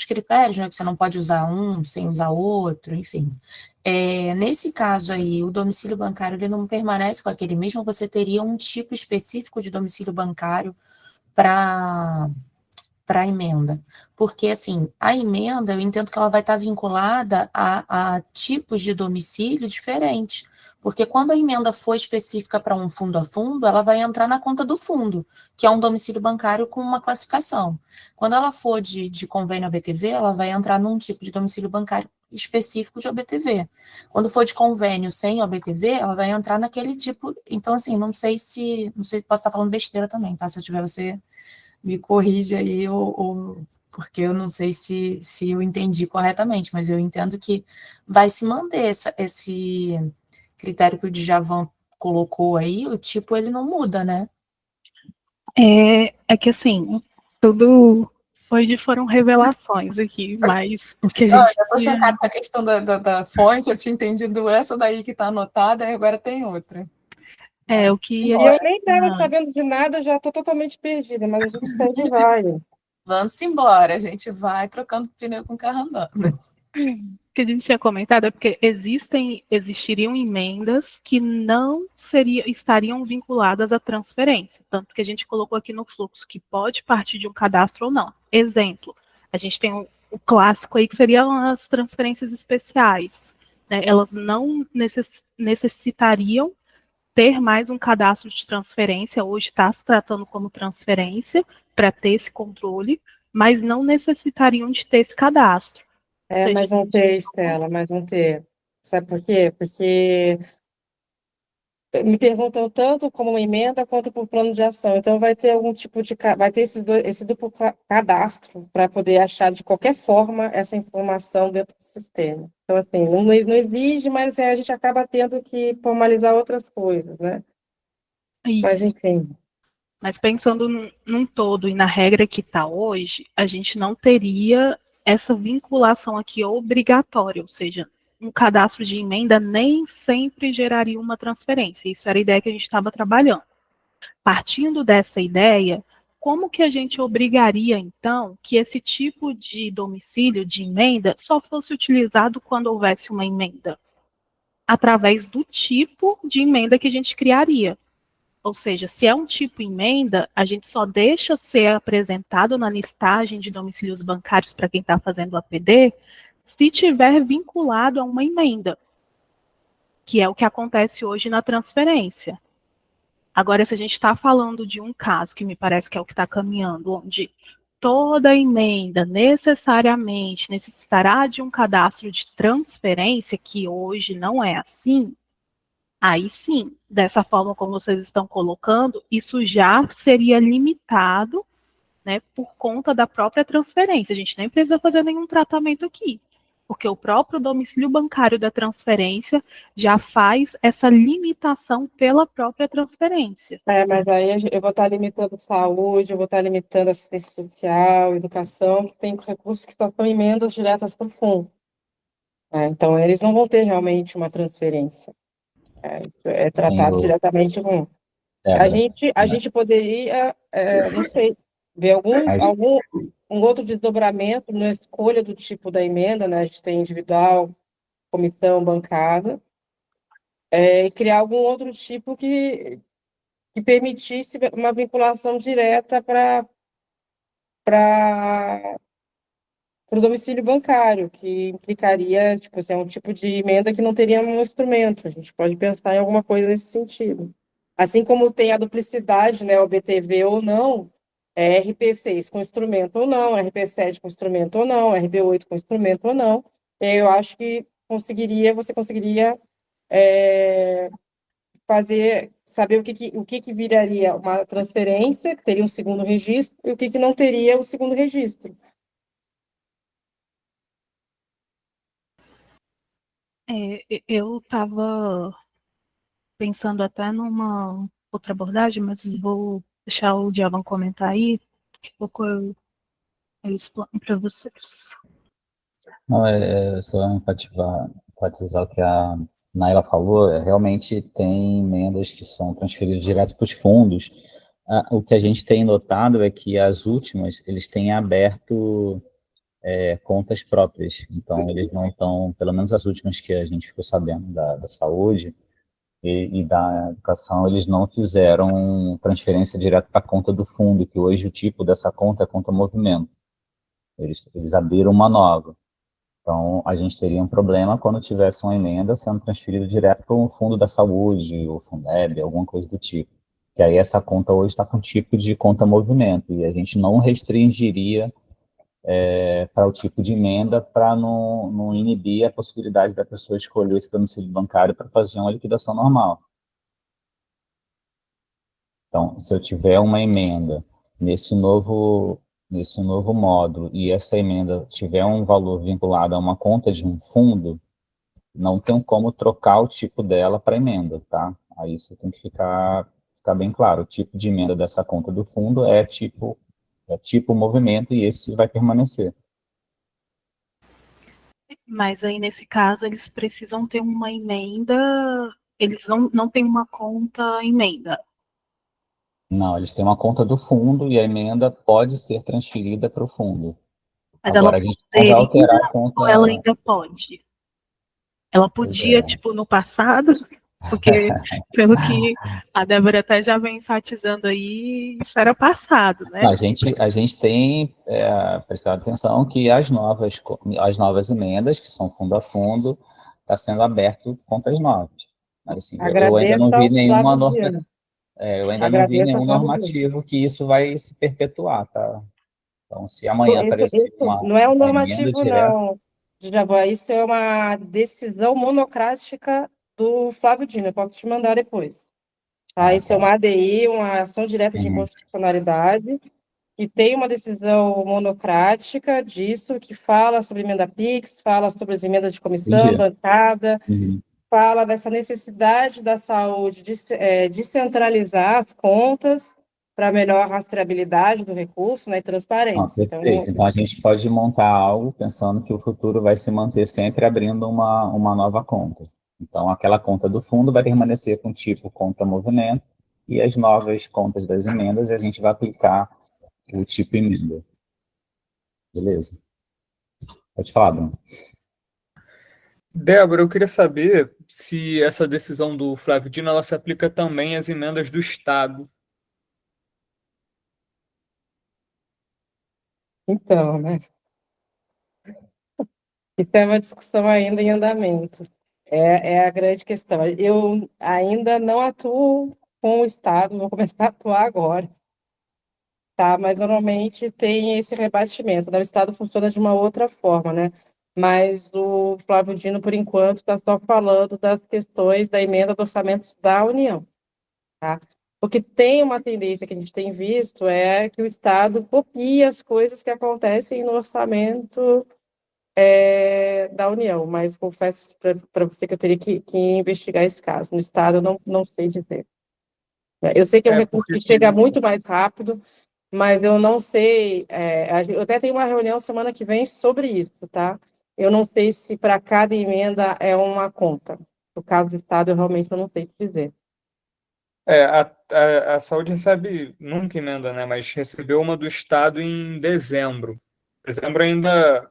critérios, né? Que você não pode usar um sem usar outro, enfim. Nesse caso aí, o domicílio bancário ele não permanece com aquele mesmo, você teria um tipo específico de domicílio bancário para a emenda. Porque, assim, a emenda, eu entendo que ela vai estar vinculada a tipos de domicílio diferentes. Porque quando a emenda for específica para um fundo a fundo, ela vai entrar na conta do fundo, que é um domicílio bancário com uma classificação. Quando ela for de convênio ABTV, ela vai entrar num tipo de domicílio bancário específico de OBTV. Quando for de convênio sem OBTV, ela vai entrar naquele tipo. Então, assim, não sei, posso estar falando besteira também, tá? Se eu tiver, você me corrige aí, porque eu não sei se eu entendi corretamente, mas eu entendo que vai se manter esse critério que o Djavan colocou aí, o tipo ele não muda, né? É que assim, tudo hoje foram revelações aqui, mas o que a gente... Eu tô chocada com a questão da fonte, eu tinha entendido essa daí que tá anotada, e agora tem outra. O que... E eu nem estava sabendo de nada, já estou totalmente perdida, mas a gente segue e vai. Vamos embora, a gente vai trocando pneu com o carro andando. que a gente tinha comentado é porque existiriam emendas que não estariam vinculadas à transferência, tanto que a gente colocou aqui no fluxo que pode partir de um cadastro ou não. Exemplo, a gente tem o clássico aí que seriam as transferências especiais, né? Elas não necessitariam ter mais um cadastro de transferência, hoje está se tratando como transferência para ter esse controle, mas não necessitariam de ter esse cadastro. Mas vão ter, Estela, mas vão ter. Sabe por quê? Porque me perguntam tanto como uma emenda quanto por plano de ação. Então, vai ter algum tipo de... Vai ter esse duplo cadastro para poder achar, de qualquer forma, essa informação dentro do sistema. Então, assim, não exige, mas a gente acaba tendo que formalizar outras coisas, né? Mas, Isso. enfim. Mas pensando num todo e na regra que está hoje, a gente não teria essa vinculação aqui obrigatória, ou seja, um cadastro de emenda nem sempre geraria uma transferência. Isso era a ideia que a gente estava trabalhando. Partindo dessa ideia, como que a gente obrigaria, então, que esse tipo de domicílio de emenda só fosse utilizado quando houvesse uma emenda? Através do tipo de emenda que a gente criaria. Ou seja, se é um tipo emenda, a gente só deixa ser apresentado na listagem de domicílios bancários para quem está fazendo o APD, se tiver vinculado a uma emenda, que é o que acontece hoje na transferência. Agora, se a gente está falando de um caso, que me parece que é o que está caminhando, onde toda emenda necessariamente necessitará de um cadastro de transferência, que hoje não é assim, aí sim, dessa forma como vocês estão colocando, isso já seria limitado, né, por conta da própria transferência. A gente nem precisa fazer nenhum tratamento aqui, porque o próprio domicílio bancário da transferência já faz essa limitação pela própria transferência. Mas aí eu vou estar limitando saúde, eu vou estar limitando assistência social, educação, que tem recursos que só são emendas diretas para o fundo. Então, eles não vão ter realmente uma transferência. É tratado diretamente com... A gente poderia, não sei, ver um outro desdobramento na escolha do tipo da emenda, né? A gente tem individual, comissão, bancada, e criar algum outro tipo que permitisse uma vinculação direta para o domicílio bancário, que implicaria, tipo, assim, um tipo de emenda que não teria um instrumento. A gente pode pensar em alguma coisa nesse sentido. Assim como tem a duplicidade, né, o BTV ou não, RP6 com instrumento ou não, RP7 com instrumento ou não, RB8 com instrumento ou não. Eu acho que você conseguiria saber o que viraria uma transferência, que teria um segundo registro, e o que não teria o segundo registro. Eu estava pensando até numa outra abordagem, mas vou deixar o Djavan comentar aí, daqui a pouco eu explano para vocês. Não, só enfatizar o que a Naila falou, realmente tem emendas que são transferidas direto para os fundos. O que a gente tem notado é que as últimas, eles têm aberto contas próprias, então eles não estão, pelo menos as últimas que a gente ficou sabendo da saúde e da educação, eles não fizeram transferência direto para a conta do fundo, que hoje o tipo dessa conta é conta movimento. Eles abriram uma nova. Então, a gente teria um problema quando tivesse uma emenda sendo transferida direto para o fundo da saúde, o Fundeb, alguma coisa do tipo. Que aí essa conta hoje está com tipo de conta movimento, e a gente não restringiria para o tipo de emenda para não inibir a possibilidade da pessoa escolher esse domicílio bancário para fazer uma liquidação normal. Então, se eu tiver uma emenda nesse novo módulo e essa emenda tiver um valor vinculado a uma conta de um fundo, não tem como trocar o tipo dela para emenda, tá? Aí isso tem que ficar bem claro. O tipo de emenda dessa conta do fundo é tipo movimento e esse vai permanecer. Mas aí, nesse caso, eles precisam ter uma emenda, eles não têm uma conta emenda. Não, eles têm uma conta do fundo e a emenda pode ser transferida para o fundo. Mas agora ela a gente não vai alterar a conta. ou ela ainda pode? Ela Pois podia, é. tipo, no passado, porque pelo que a Débora até já vem enfatizando aí, isso era passado, né? Não, a gente tem prestado atenção que as novas emendas, que são fundo a fundo, está sendo aberto contas novas. Mas, assim, eu ainda não Agradeço vi ao nenhuma Flávio Dino. eu ainda não vi Agradeço ao nenhum Flávio Dino. normativo que isso vai se perpetuar, tá? Então, se amanhã aparecer Não é um uma emenda normativo, direta, não, Djavan. Isso é uma decisão monocrática do Flávio Dino. Eu posso te mandar depois. Tá? Isso é uma ADI, uma ação direta de inconstitucionalidade, e tem uma decisão monocrática disso, que fala sobre emenda PIX, fala sobre as emendas de comissão, entendi. bancada, fala dessa necessidade da saúde de descentralizar as contas para melhor rastreabilidade do recurso, né, e transparência. Perfeito. Então, a gente pode montar algo pensando que o futuro vai se manter sempre abrindo uma nova conta. Então, aquela conta do fundo vai permanecer com o tipo conta movimento e as novas contas das emendas, a gente vai aplicar o tipo emenda. Beleza? Pode falar, Bruno. Débora, eu queria saber se essa decisão do Flávio Dino ela se aplica também às emendas do Estado. Então, né? Isso é uma discussão ainda em andamento. É a grande questão. Eu ainda não atuo com o Estado, vou começar a atuar agora. Tá? Mas normalmente tem esse rebatimento, né? O Estado funciona de uma outra forma, né? Mas o Flávio Dino, por enquanto, está só falando das questões da emenda do orçamento da União. Tá? Porque tem uma tendência que a gente tem visto é que o Estado copia as coisas que acontecem no orçamento da União, mas confesso para você que eu teria que investigar esse caso. No Estado, eu não sei dizer. Eu sei que é um recurso que chega muito mais rápido, mas eu não sei. Eu até tenho uma reunião semana que vem sobre isso, tá? Eu não sei se para cada emenda é uma conta. No caso do Estado, eu realmente não sei te dizer. A saúde recebe, nunca emenda, né? Mas recebeu uma do Estado em dezembro. Dezembro ainda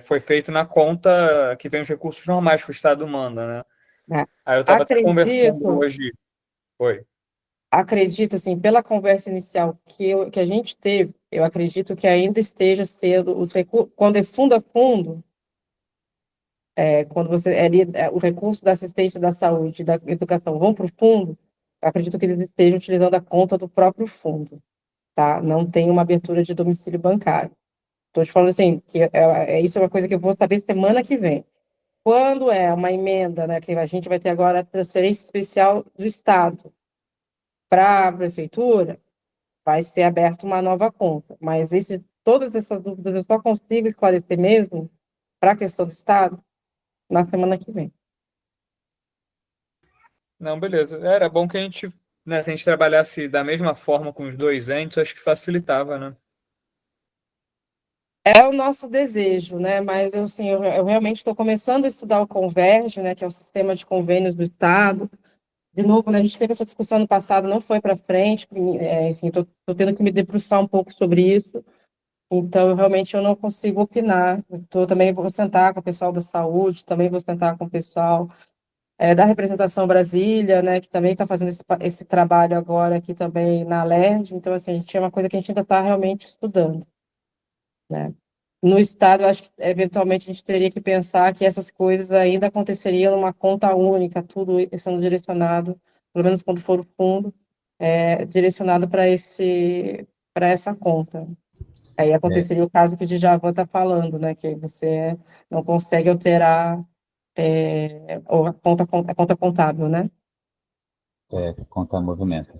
foi feito na conta que vem os recursos normais que o Estado manda, né? Aí eu estava até conversando hoje. Oi. Acredito, assim, pela conversa inicial que a gente teve, eu acredito que ainda esteja sendo os recursos, quando é fundo a fundo, quando o recurso da assistência da saúde e da educação vão para o fundo, eu acredito que eles estejam utilizando a conta do próprio fundo, tá? Não tem uma abertura de domicílio bancário. Estou te falando assim, que isso é uma coisa que eu vou saber semana que vem. Quando é uma emenda, né, que a gente vai ter agora a transferência especial do Estado para a prefeitura, vai ser aberta uma nova conta. Mas todas essas dúvidas eu só consigo esclarecer mesmo para a questão do Estado na semana que vem. Não, beleza. Era bom que a gente, né, se a gente trabalhasse da mesma forma com os dois entes, acho que facilitava, né? É o nosso desejo, né? Mas eu realmente estou começando a estudar o Converge, né, que é o sistema de convênios do Estado. De novo, né, a gente teve essa discussão no passado, não foi para frente, estou tendo que me debruçar um pouco sobre isso, então realmente eu não consigo opinar. Também vou sentar com o pessoal da saúde, também vou sentar com o pessoal da representação Brasília, né, que também está fazendo esse trabalho agora aqui também na LERJ, então assim, a gente é uma coisa que a gente ainda está realmente estudando, né. No Estado, eu acho que, eventualmente, a gente teria que pensar que essas coisas ainda aconteceriam numa conta única, tudo sendo direcionado, pelo menos quando for o fundo, direcionado para essa conta. Aí aconteceria o caso que o Djavan está falando, né, que você não consegue alterar a conta contábil, né? Conta movimento.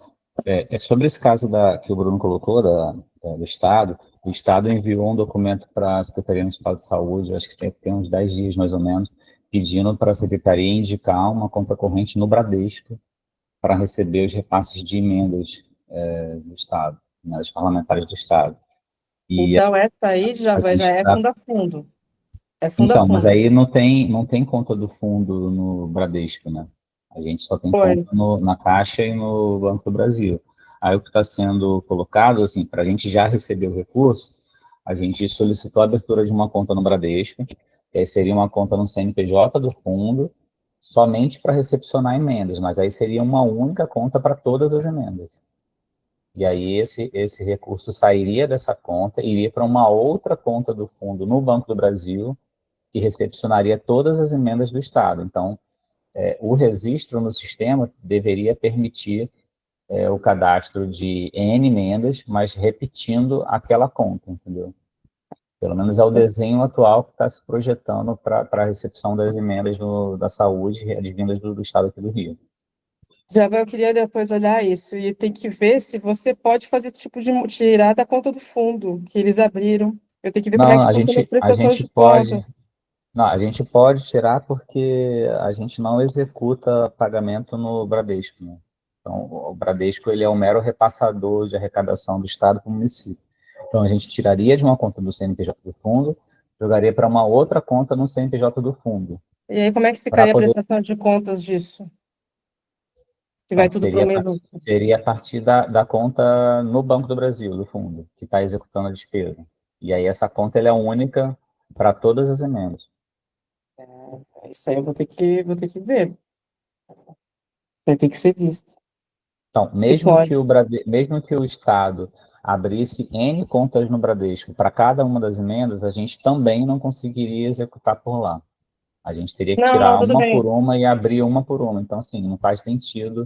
Sobre esse caso que o Bruno colocou, do Estado, o Estado enviou um documento para a Secretaria Municipal de Saúde, acho que tem uns 10 dias mais ou menos, pedindo para a Secretaria indicar uma conta corrente no Bradesco para receber os repasses de emendas do Estado, né, dos parlamentares do Estado. Então, essa aí já é fundo a fundo. É fundo a fundo. Mas aí não tem conta do fundo no Bradesco, né? A gente só tem conta na Caixa e no Banco do Brasil. Aí o que está sendo colocado, assim, para a gente já receber o recurso, a gente solicitou a abertura de uma conta no Bradesco, que aí seria uma conta no CNPJ do fundo, somente para recepcionar emendas, mas aí seria uma única conta para todas as emendas. E aí esse recurso sairia dessa conta, iria para uma outra conta do fundo no Banco do Brasil, que recepcionaria todas as emendas do Estado. Então, o registro no sistema deveria permitir o cadastro de N emendas, mas repetindo aquela conta, entendeu? Pelo menos é o desenho atual que está se projetando para a recepção das emendas da saúde advindas do Estado aqui do Rio. Já eu queria depois olhar isso e tem que ver se você pode fazer esse tipo de tirar da conta do fundo que eles abriram. Eu tenho que ver como é Não, que a funciona as gente, a prestações gente de pode, conta. não, a gente pode tirar porque a gente não executa pagamento no Bradesco, né? Então, o Bradesco, ele é um mero repassador de arrecadação do Estado para o município. Então, a gente tiraria de uma conta do CNPJ do fundo, jogaria para uma outra conta no CNPJ do fundo, E aí, como é que para ficaria a poder. prestação de contas disso? Que vai Então, tudo para o mesmo. seria a partir da conta no Banco do Brasil, do fundo, que está executando a despesa. E aí, essa conta ela é única para todas as emendas. Isso aí eu vou ter que ver. Vai ter que ser visto. Então, E pode. mesmo que o Estado abrisse N contas no Bradesco para cada uma das emendas, a gente também não conseguiria executar por lá. A gente teria que Não, não, tirar tudo uma bem. por uma e abrir uma por uma. Então, assim, não faz sentido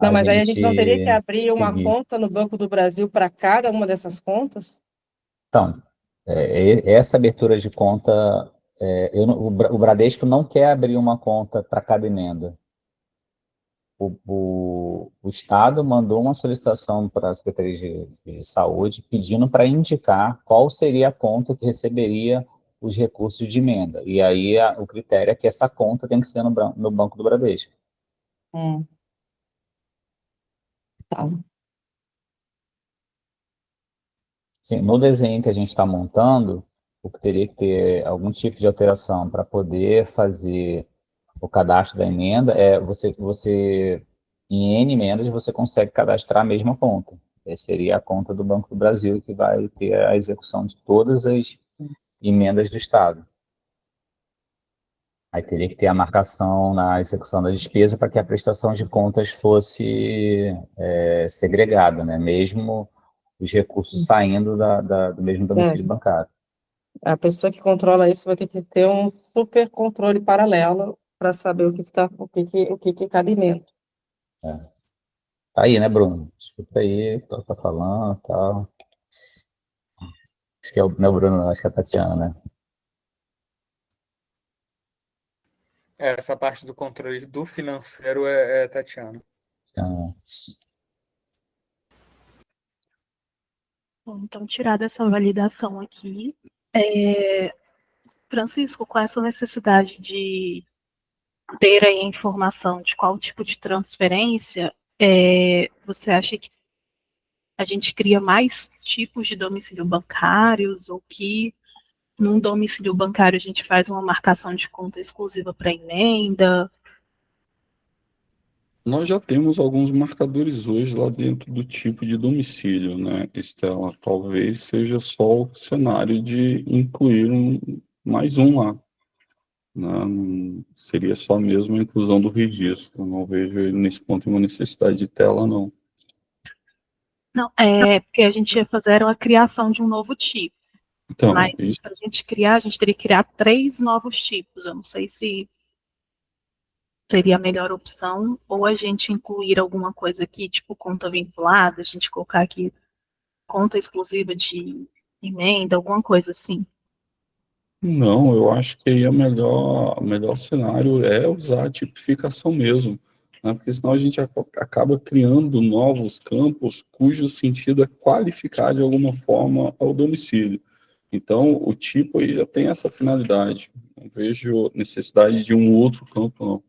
Não, a mas aí a gente não teria que gente abrir uma seguir. conta no Banco do Brasil para cada uma dessas contas? Então, essa abertura de conta, o Bradesco não quer abrir uma conta para cada emenda. O Estado mandou uma solicitação para a Secretaria de Saúde pedindo para indicar qual seria a conta que receberia os recursos de emenda. E aí o critério é que essa conta tem que ser no Banco do Bradesco. Tá. Sim, no desenho que a gente está montando, o que teria que ter algum tipo de alteração para poder fazer o cadastro da emenda você em N emendas você consegue cadastrar a mesma conta. Essa seria a conta do Banco do Brasil que vai ter a execução de todas as emendas do Estado. Aí teria que ter a marcação na execução da despesa para que a prestação de contas fosse segregada, né? Mesmo os recursos saindo do mesmo domicílio bancário. A pessoa que controla isso vai ter que ter um super controle paralelo para saber o que é cada emenda. Tá aí, né, Bruno? Escuta aí, tá falando, tal. Acho que não é o Bruno, não, acho que é a Tatiana, né? Essa parte do controle do financeiro é Tatiana. Bom, então, tirada essa validação aqui, Francisco, qual é a sua necessidade de ter aí a informação de qual tipo de transferência você acha que a gente cria mais tipos de domicílio bancários ou que num domicílio bancário a gente faz uma marcação de conta exclusiva para emenda? Nós já temos alguns marcadores hoje lá dentro do tipo de domicílio, né, Estela? Talvez seja só o cenário de incluir mais um lá, né? Seria só mesmo a inclusão do registro. Não vejo ele nesse ponto uma necessidade de tela, não. Não, porque a gente ia fazer a criação de um novo tipo. Então, Mas para a gente criar, a gente teria que criar 3 novos tipos. Eu não sei se seria a melhor opção, ou a gente incluir alguma coisa aqui, tipo conta vinculada, a gente colocar aqui conta exclusiva de emenda, alguma coisa assim. não, eu acho que aí o melhor cenário é usar a tipificação mesmo, né? Porque senão a gente acaba criando novos campos cujo sentido é qualificar de alguma forma ao domicílio. Então, o tipo aí já tem essa finalidade. Não vejo necessidade de um outro campo, não.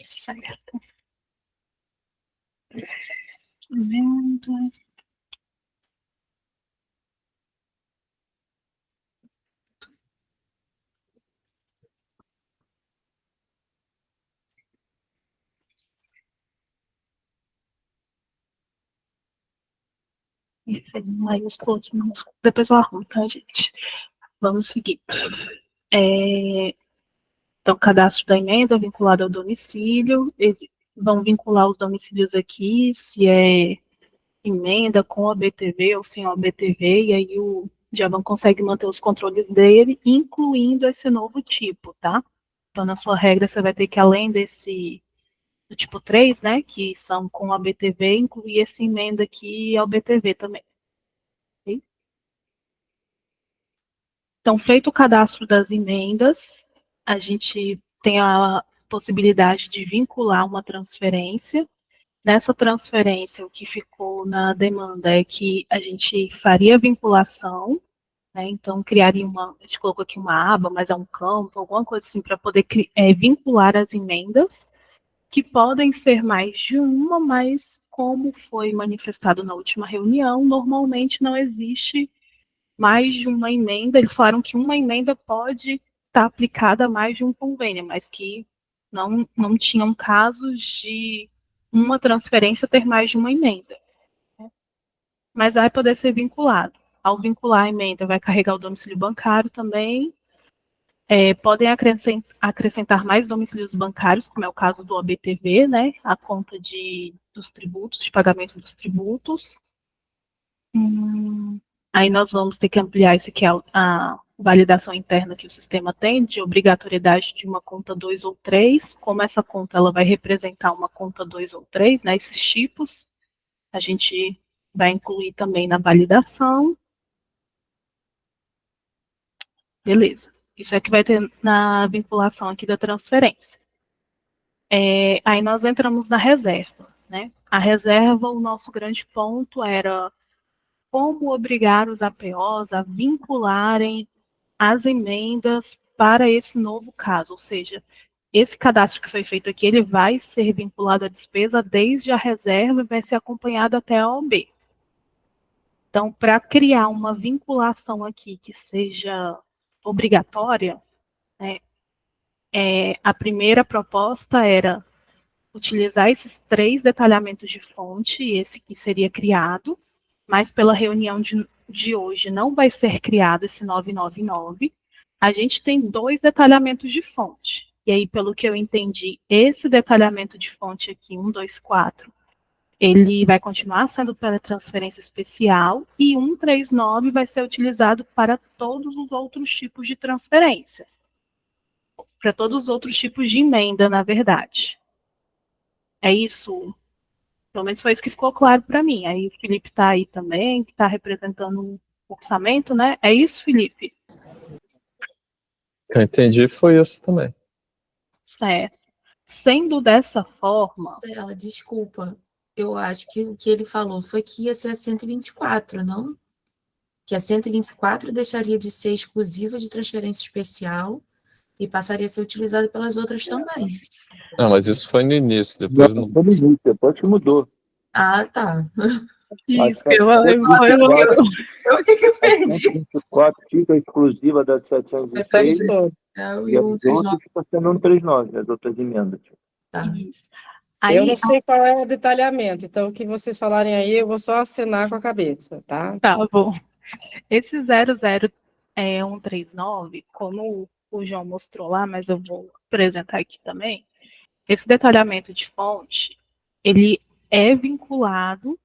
Certo. Emenda. Enfim, maiúsculo, minúsculo. Depois eu arrumo, tá, gente? Vamos seguir. Então, cadastro da emenda vinculado ao domicílio, vão vincular os domicílios aqui, se é emenda com a BTV ou sem a BTV, e aí o Djavan consegue manter os controles dele, incluindo esse novo tipo, tá? Então, na sua regra, você vai ter que, além do tipo 3, né, que são com a BTV, incluir essa emenda aqui ao BTV também. Okay? Então, feito o cadastro das emendas, a gente tem a possibilidade de vincular uma transferência. Nessa transferência, o que ficou na demanda é que a gente faria vinculação, né? Então criaria a gente colocou aqui uma aba, mas é um campo, alguma coisa assim, para poder vincular as emendas, que podem ser mais de uma, mas como foi manifestado na última reunião, normalmente não existe mais de uma emenda. Eles falaram que uma emenda pode estar aplicada a mais de um convênio, mas que não tinham casos de uma transferência ter mais de uma emenda. Né? Mas vai poder ser vinculado. Ao vincular a emenda, vai carregar o domicílio bancário também. Podem acrescentar mais domicílios bancários, como é o caso do OBTV, né? A conta dos tributos, de pagamento dos tributos. Aí nós vamos ter que ampliar isso aqui, a validação interna que o sistema tem, de obrigatoriedade de uma conta 2 ou 3. Como essa conta ela vai representar uma conta 2 ou 3, né, esses tipos, a gente vai incluir também na validação. Beleza. Isso é que vai ter na vinculação aqui da transferência. Aí nós entramos na reserva, né? A reserva, o nosso grande ponto era como obrigar os APOs a vincularem as emendas para esse novo caso, ou seja, esse cadastro que foi feito aqui, ele vai ser vinculado à despesa desde a reserva e vai ser acompanhado até a OB. Então, para criar uma vinculação aqui que seja obrigatória, né, a primeira proposta era utilizar esses 3 detalhamentos de fonte, esse que seria criado, mas pela reunião de hoje não vai ser criado esse 999. A gente tem 2 detalhamentos de fonte. E aí, pelo que eu entendi, esse detalhamento de fonte aqui, 124, ele vai continuar sendo para transferência especial, e 139 vai ser utilizado para todos os outros tipos de transferência. Para todos os outros tipos de emenda, na verdade. É isso? Pelo menos foi isso que ficou claro para mim. Aí o Felipe está aí também, que está representando um orçamento, né? É isso, Felipe? Eu entendi, foi isso também. Certo. Sendo dessa forma... Stella, desculpa. Eu acho que o que ele falou foi que ia ser a 124, não? Que a 124 deixaria de ser exclusiva de transferência especial e passaria a ser utilizada pelas outras também. Não, mas isso foi no início, depois não. Foi no início, depois que mudou. Ah, tá. Isso, eu que perdi. 124 fica exclusiva da 706 e as outras ficam sendo 139, as outras emendas. Tá. Aí, eu não sei qual é o detalhamento, então o que vocês falarem aí eu vou só assinar com a cabeça, tá? Tá bom. Esse 00139, como o João mostrou lá, mas eu vou apresentar aqui também, esse detalhamento de fonte, ele é vinculado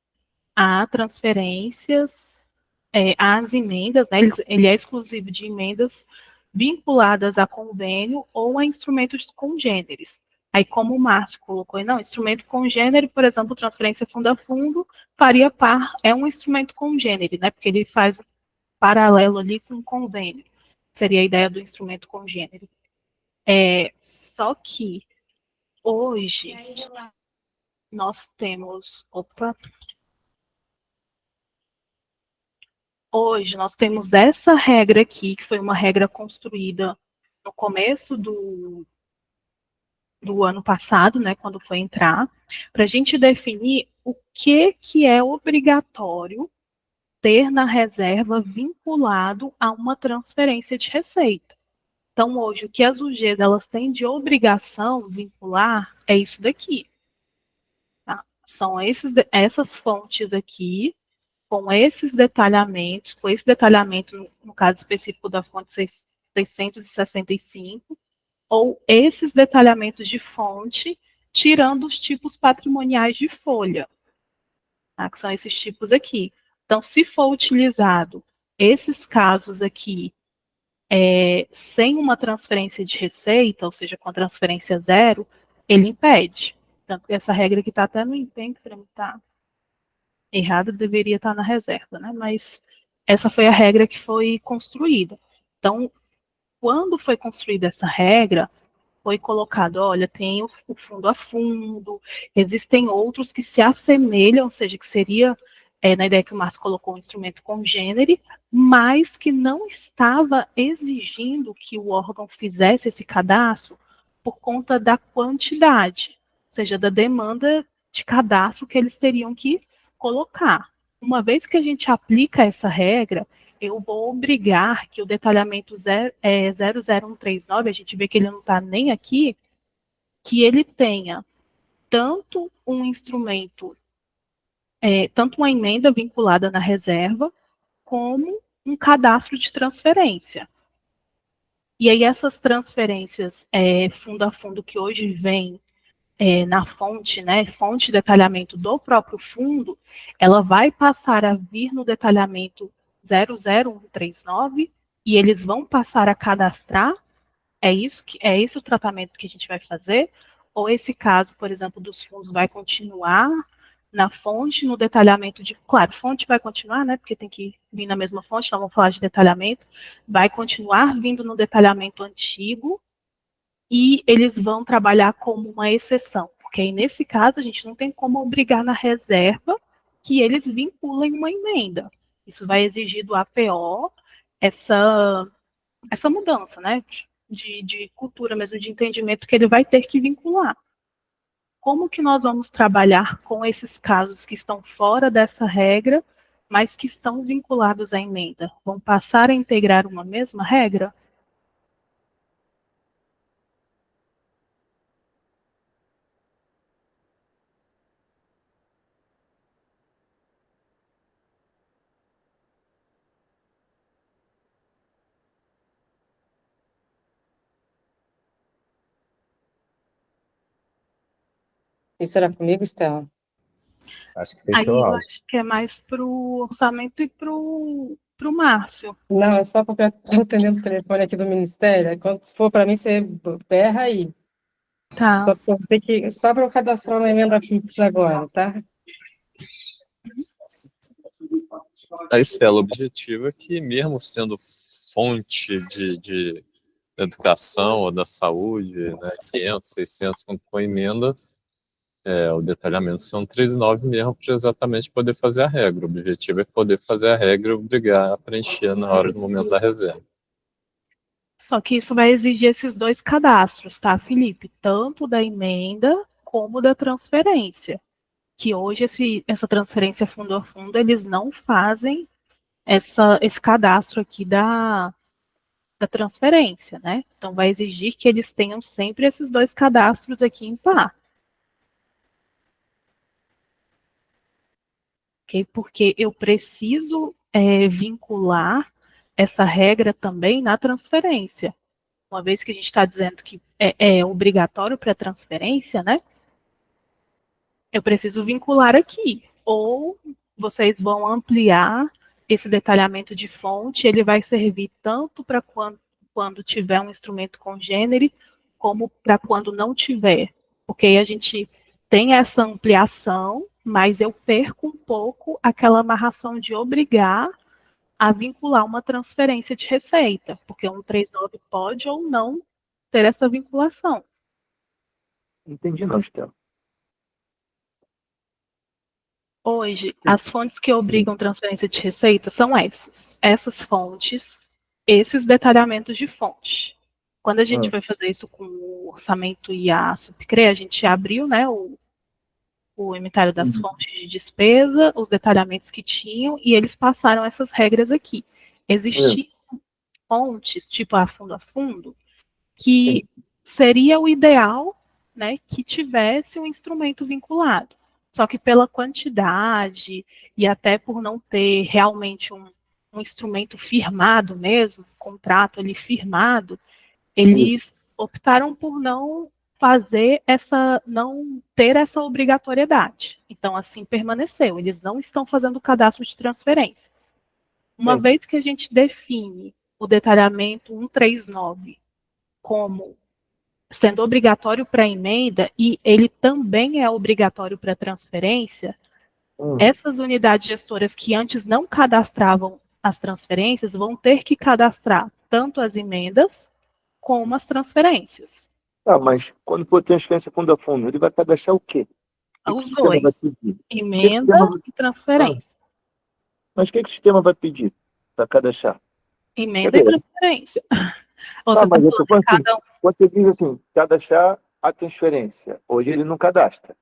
a transferências, às emendas, né? Ele é exclusivo de emendas vinculadas a convênio ou a instrumentos congêneres. Aí, como o Márcio colocou, não, instrumento congênere, por exemplo, transferência fundo a fundo, faria é um instrumento congênere, né? Porque ele faz paralelo ali com o convênio. Seria a ideia do instrumento congênere. Só que hoje nós temos... Hoje nós temos essa regra aqui, que foi uma regra construída no começo do ano passado, né, quando foi entrar, para a gente definir o que é obrigatório ter na reserva vinculado a uma transferência de receita. Então, hoje, o que as UGs elas têm de obrigação vincular é isso daqui. Tá? São essas fontes aqui, com esses detalhamentos, com esse detalhamento, no caso específico da fonte 665, ou esses detalhamentos de fonte, tirando os tipos patrimoniais de folha, tá? Que são esses tipos aqui. Então, se for utilizado esses casos aqui, sem uma transferência de receita, ou seja, com a transferência zero, ele impede. Tanto que essa regra que está até no empenho, para mim está errado, deveria estar na reserva, né? Mas essa foi a regra que foi construída. Então, quando foi construída essa regra, foi colocado, olha, tem o fundo a fundo, existem outros que se assemelham, ou seja, que seria, na ideia que o Márcio colocou, um instrumento congênere, mas que não estava exigindo que o órgão fizesse esse cadastro por conta da quantidade, ou seja, da demanda de cadastro que eles teriam que colocar. Uma vez que a gente aplica essa regra, eu vou obrigar que o detalhamento 00139, a gente vê que ele não está nem aqui, que ele tenha tanto um instrumento, tanto uma emenda vinculada na reserva, como um cadastro de transferência. E aí essas transferências fundo a fundo que hoje vem na fonte, né, fonte de detalhamento do próprio fundo, ela vai passar a vir no detalhamento 00139 e eles vão passar a cadastrar. É esse o tratamento que a gente vai fazer? Ou esse caso, por exemplo, dos fundos vai continuar na fonte, no detalhamento de... Claro, fonte vai continuar, né, porque tem que vir na mesma fonte, então vamos falar de detalhamento. Vai continuar vindo no detalhamento antigo e eles vão trabalhar como uma exceção, porque aí, nesse caso, a gente não tem como obrigar na reserva que eles vinculem uma emenda. Isso vai exigir do APO essa mudança, né, de cultura mesmo, de entendimento que ele vai ter que vincular. Como que nós vamos trabalhar com esses casos que estão fora dessa regra, mas que estão vinculados à emenda? Vão passar a integrar uma mesma regra? Isso era comigo, Estela? Acho que Aí fechou o eu áudio. acho que é mais para o orçamento e para o Márcio. Não, é só porque eu estou atendendo o telefone aqui do Ministério. Aí quando for para mim, você berra aí. Tá. Só para eu cadastrar uma emenda fixa agora, tá? A Estela, o objetivo é que, mesmo sendo fonte de educação ou da saúde, né, 500, 600 com emenda, o detalhamento são 3,9 mesmo, para exatamente poder fazer a regra. O objetivo é poder fazer a regra e obrigar a preencher na hora do momento da reserva. Só que isso vai exigir esses dois cadastros, tá, Felipe? Tanto da emenda como da transferência. Que hoje essa transferência fundo a fundo, eles não fazem esse cadastro aqui da transferência, né? Então vai exigir que eles tenham sempre esses dois cadastros aqui em par. Okay? Porque eu preciso vincular essa regra também na transferência. Uma vez que a gente está dizendo que é obrigatório para a transferência, né? Eu preciso vincular aqui. Ou vocês vão ampliar esse detalhamento de fonte, ele vai servir tanto para quando tiver um instrumento congênere, como para quando não tiver. Porque aí a gente tem essa ampliação, mas eu perco um pouco aquela amarração de obrigar a vincular uma transferência de receita, porque um 139 pode ou não ter essa vinculação. Entendi não, Estela. Hoje, as fontes que obrigam transferência de receita são essas fontes, esses detalhamentos de fonte. Quando a gente vai fazer isso com o orçamento e a Supcre, a gente abriu, né, o inventário das fontes de despesa, os detalhamentos que tinham, e eles passaram essas regras aqui. Existiam fontes, tipo a fundo, que seria o ideal, né, que tivesse um instrumento vinculado. Só que pela quantidade e até por não ter realmente um um instrumento firmado mesmo, contrato ali firmado, eles optaram por não não ter essa obrigatoriedade. Então, assim permaneceu. Eles não estão fazendo o cadastro de transferência. Uma vez que a gente define o detalhamento 139 como sendo obrigatório para emenda e ele também é obrigatório para transferência, essas unidades gestoras que antes não cadastravam as transferências vão ter que cadastrar tanto as emendas como as transferências. Tá, mas quando for transferência fundo a fundo, ele vai cadastrar o quê? Os dois, emenda e transferência. Mas o que o sistema vai pedir para cadastrar? Emenda e transferência. Ou você mas está eu tô falando falando de cada um? quando você diz assim, cadastrar a transferência, hoje ele não cadastra.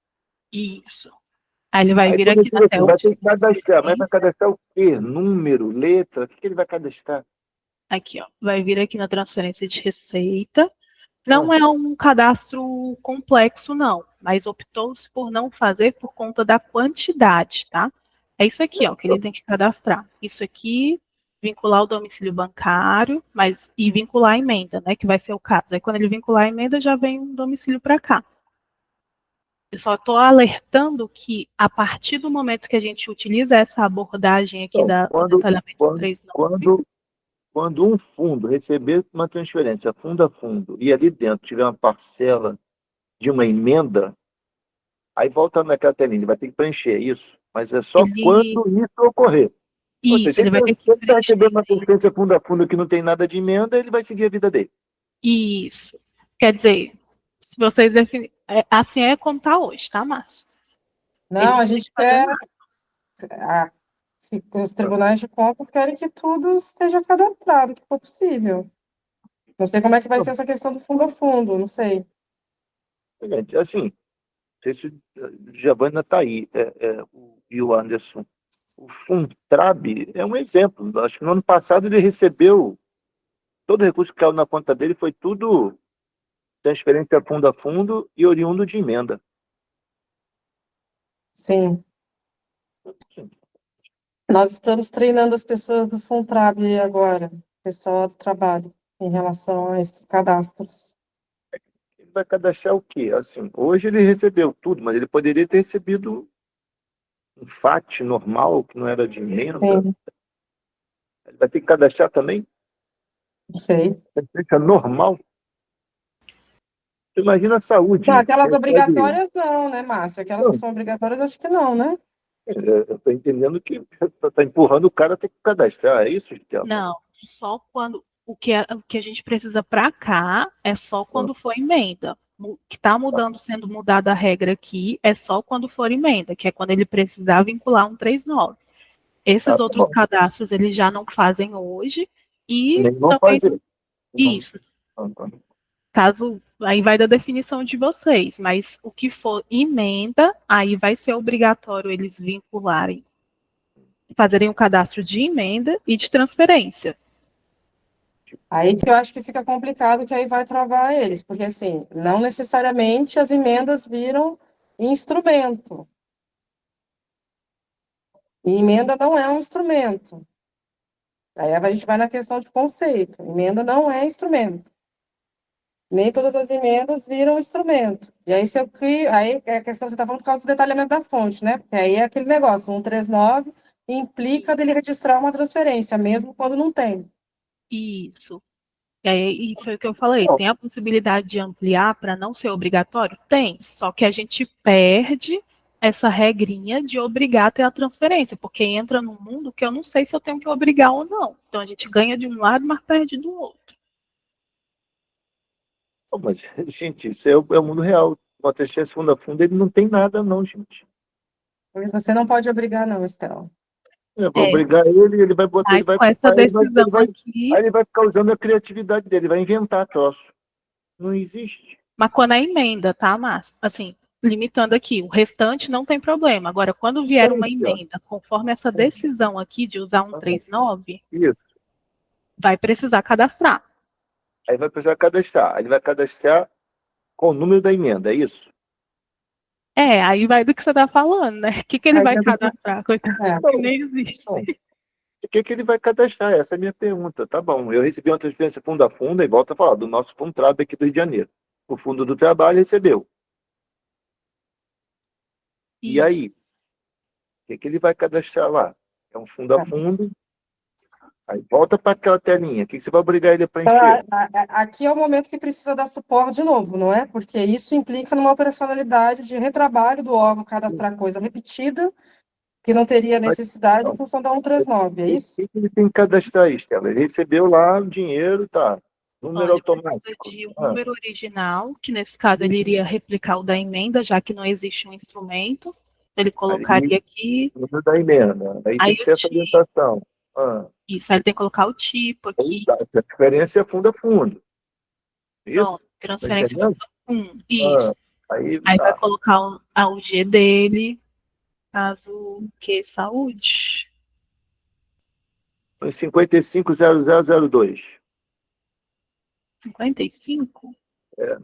Isso. Aí ele vai vir quando aqui ele na diz assim, tela. vai ter que cadastrar, mas vai cadastrar o quê? Número, letra, o que ele vai cadastrar? Aqui, ó, vai vir aqui na transferência de receita. Não é um cadastro complexo, não, mas optou-se por não fazer por conta da quantidade, tá? É isso aqui, ó, que ele tem que cadastrar. Isso aqui, vincular o domicílio bancário, e vincular a emenda, né, que vai ser o caso. Aí quando ele vincular a emenda, já vem um domicílio para cá. Eu só estou alertando que, a partir do momento que a gente utiliza essa abordagem aqui do detalhamento 3.9... Quando um fundo receber uma transferência fundo a fundo e ali dentro tiver uma parcela de uma emenda, aí volta naquela telinha, ele vai ter que preencher isso. Mas é só quando isso ocorrer. Ou seja, ele vai ter que se ele está recebendo uma transferência fundo a fundo que não tem nada de emenda, ele vai seguir a vida dele. Isso. Quer dizer, se vocês definirem... assim é como está hoje, tá, Márcio? Não, a gente quer... os tribunais de contas querem que tudo esteja cadastrado, que for possível. Não sei como é que vai ser essa questão do fundo a fundo, não sei. Gente, assim, não sei se o Giovanna está aí, e o Anderson. O Funtrab é um exemplo. Acho que no ano passado ele recebeu todo o recurso que caiu na conta dele, foi tudo transferência fundo a fundo e oriundo de emenda. Sim. Nós estamos treinando as pessoas do Funtrab agora, pessoal do trabalho, em relação a esses cadastros. Ele vai cadastrar o quê? Assim, hoje ele recebeu tudo, mas ele poderia ter recebido um FAT normal, que não era de emenda. Sim. Ele vai ter que cadastrar também? Não sei. Transferência normal? Imagina a saúde. Não, aquelas obrigatórias não, né, Márcio? Aquelas que são obrigatórias, acho que não, né? Eu estou entendendo que está empurrando o cara a ter que cadastrar, é isso, Estela? Não, só quando o que a gente precisa para cá é só quando for emenda. O que está mudando, sendo mudada a regra aqui, é só quando for emenda, que é quando ele precisar vincular 139. Esses outros cadastros eles já não fazem hoje e também isso. Caso aí vai da definição de vocês, mas o que for emenda, aí vai ser obrigatório eles vincularem, fazerem o cadastro de emenda e de transferência. Aí que eu acho que fica complicado, que aí vai travar eles, porque assim, não necessariamente as emendas viram instrumento. E emenda não é um instrumento. Aí a gente vai na questão de conceito. Emenda não é instrumento. Nem todas as emendas viram instrumento. E aí, se eu crio, aí é a questão que você está falando por causa do detalhamento da fonte, né? Porque aí é aquele negócio, 139 implica dele registrar uma transferência, mesmo quando não tem. Isso. E aí, foi o que eu falei, tem a possibilidade de ampliar para não ser obrigatório? Tem, só que a gente perde essa regrinha de obrigar a ter a transferência, porque entra num mundo que eu não sei se eu tenho que obrigar ou não. Então a gente ganha de um lado, mas perde do outro. Mas, gente, isso é o mundo real. O transferência fundo a fundo, ele não tem nada, não, gente. Você não pode obrigar, não, Estela. Eu vou obrigar ele vai botar... Mas com essa decisão aqui... Aí ele vai ficar usando a criatividade dele, vai inventar troço. Não existe. Mas quando é emenda, tá, Márcio? Assim, limitando aqui, o restante não tem problema. Agora, quando vier uma emenda, conforme essa decisão aqui de usar 139, vai precisar cadastrar. Aí vai precisar cadastrar. Aí ele vai cadastrar com o número da emenda, é isso? Aí vai do que você está falando, né? O que ele vai cadastrar? Coisa que nem existe. o que ele vai cadastrar? Essa é a minha pergunta. Tá bom, eu recebi uma transferência fundo a fundo, e volta a falar do nosso Funtrab aqui do Rio de Janeiro. O Fundo do Trabalho recebeu. E Isso. aí? O que ele vai cadastrar lá? É um fundo a fundo. Aí volta para aquela telinha. O que você vai obrigar ele a preencher? Aqui é o momento que precisa dar suporte de novo, não é? Porque isso implica numa operacionalidade de retrabalho do órgão, cadastrar coisa repetida, que não teria necessidade em função da 139, é isso? O que ele tem que cadastrar, Estela? Ele recebeu lá o dinheiro, tá? Número Olha, automático. precisa de um número original, que nesse caso ele iria replicar o da emenda, já que não existe um instrumento. Ele colocaria aqui. O número da emenda. Aí tem que ter essa orientação. Isso, aí ele tem que colocar o tipo aqui. A transferência é fundo a fundo. Pronto, Isso? transferência Tá fundo a fundo. Isso. Aí Vai colocar o G dele, caso que saúde. 550002. 55? É.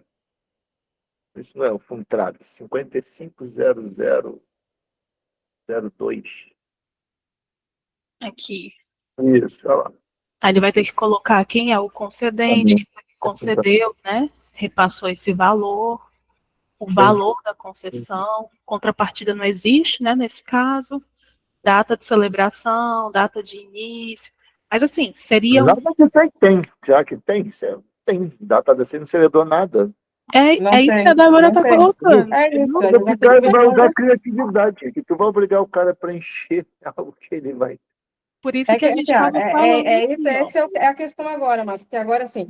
Isso não é o Funtrab. 550002. Aqui. Isso, olha lá. Aí ele vai ter que colocar quem é o concedente, quem foi que concedeu, né? Repassou esse valor, o valor da concessão, contrapartida não existe, né? Nesse caso, data de celebração, data de início. Mas assim, seria Nada que tem, já que tem, tem. Data dessa não celebrou nada. É isso que a Débora está colocando. Vai usar criatividade, que tu vai obrigar o cara a preencher algo que ele vai. Por isso que a gente estava falando. Essa é a questão agora, mas porque agora, assim,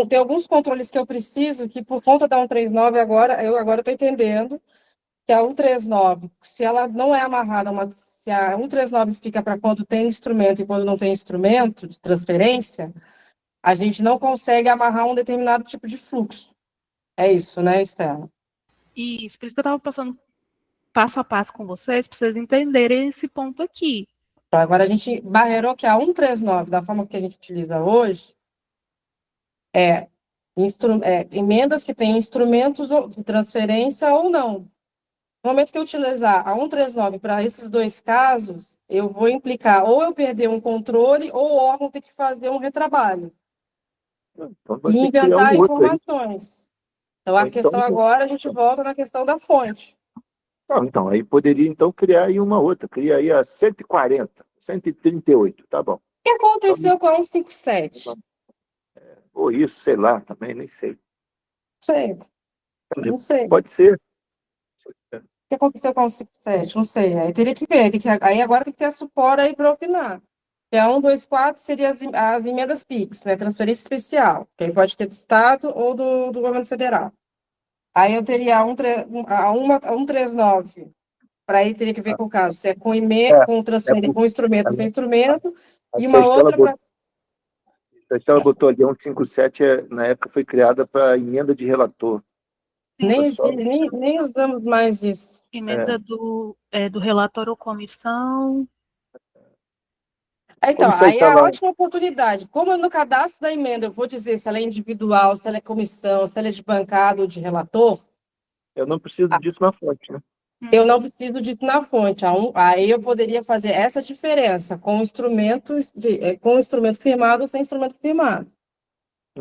tem alguns controles que eu preciso, que por conta da 139, eu estou entendendo que a 139, se ela não é amarrada, se a 139 fica para quando tem instrumento e quando não tem instrumento de transferência, a gente não consegue amarrar um determinado tipo de fluxo. É isso, né, Estela? Isso, por isso que eu estava passando passo a passo com vocês, para vocês entenderem esse ponto aqui. Então, agora a gente barreirou que a 139, da forma que a gente utiliza hoje, emendas que têm instrumentos de transferência ou não. No momento que eu utilizar a 139 para esses dois casos, eu vou implicar ou eu perder um controle ou o órgão ter que fazer um retrabalho. Então, E inventar informações. Então, a questão agora, a gente volta na questão da fonte. Então, aí poderia criar aí uma outra. Cria aí a 140, 138, tá bom. O que aconteceu com a 157? Ou isso, sei lá, também, nem sei. Não sei. Pode ser. O que aconteceu com a 157? Não sei. Aí teria que ver. Aí agora tem que ter a supor aí para opinar. Que a 124 seria as emendas PIX, né? Transferência especial. Que aí pode ter do Estado ou do governo federal. Aí eu teria a 139. Para aí teria que ver com o caso. Se é com transferência, com instrumento, sem instrumento. E uma outra para. A Estela botou ali, 157, na época foi criada para emenda de relator. Nem usamos mais isso. Emenda do relator ou comissão. Então, aí é a ótima oportunidade. Como no cadastro da emenda eu vou dizer se ela é individual, se ela é comissão, se ela é de bancada ou de relator. Eu não preciso disso na fonte, né? Eu não preciso disso na fonte. Aí eu poderia fazer essa diferença com instrumento firmado ou sem instrumento firmado.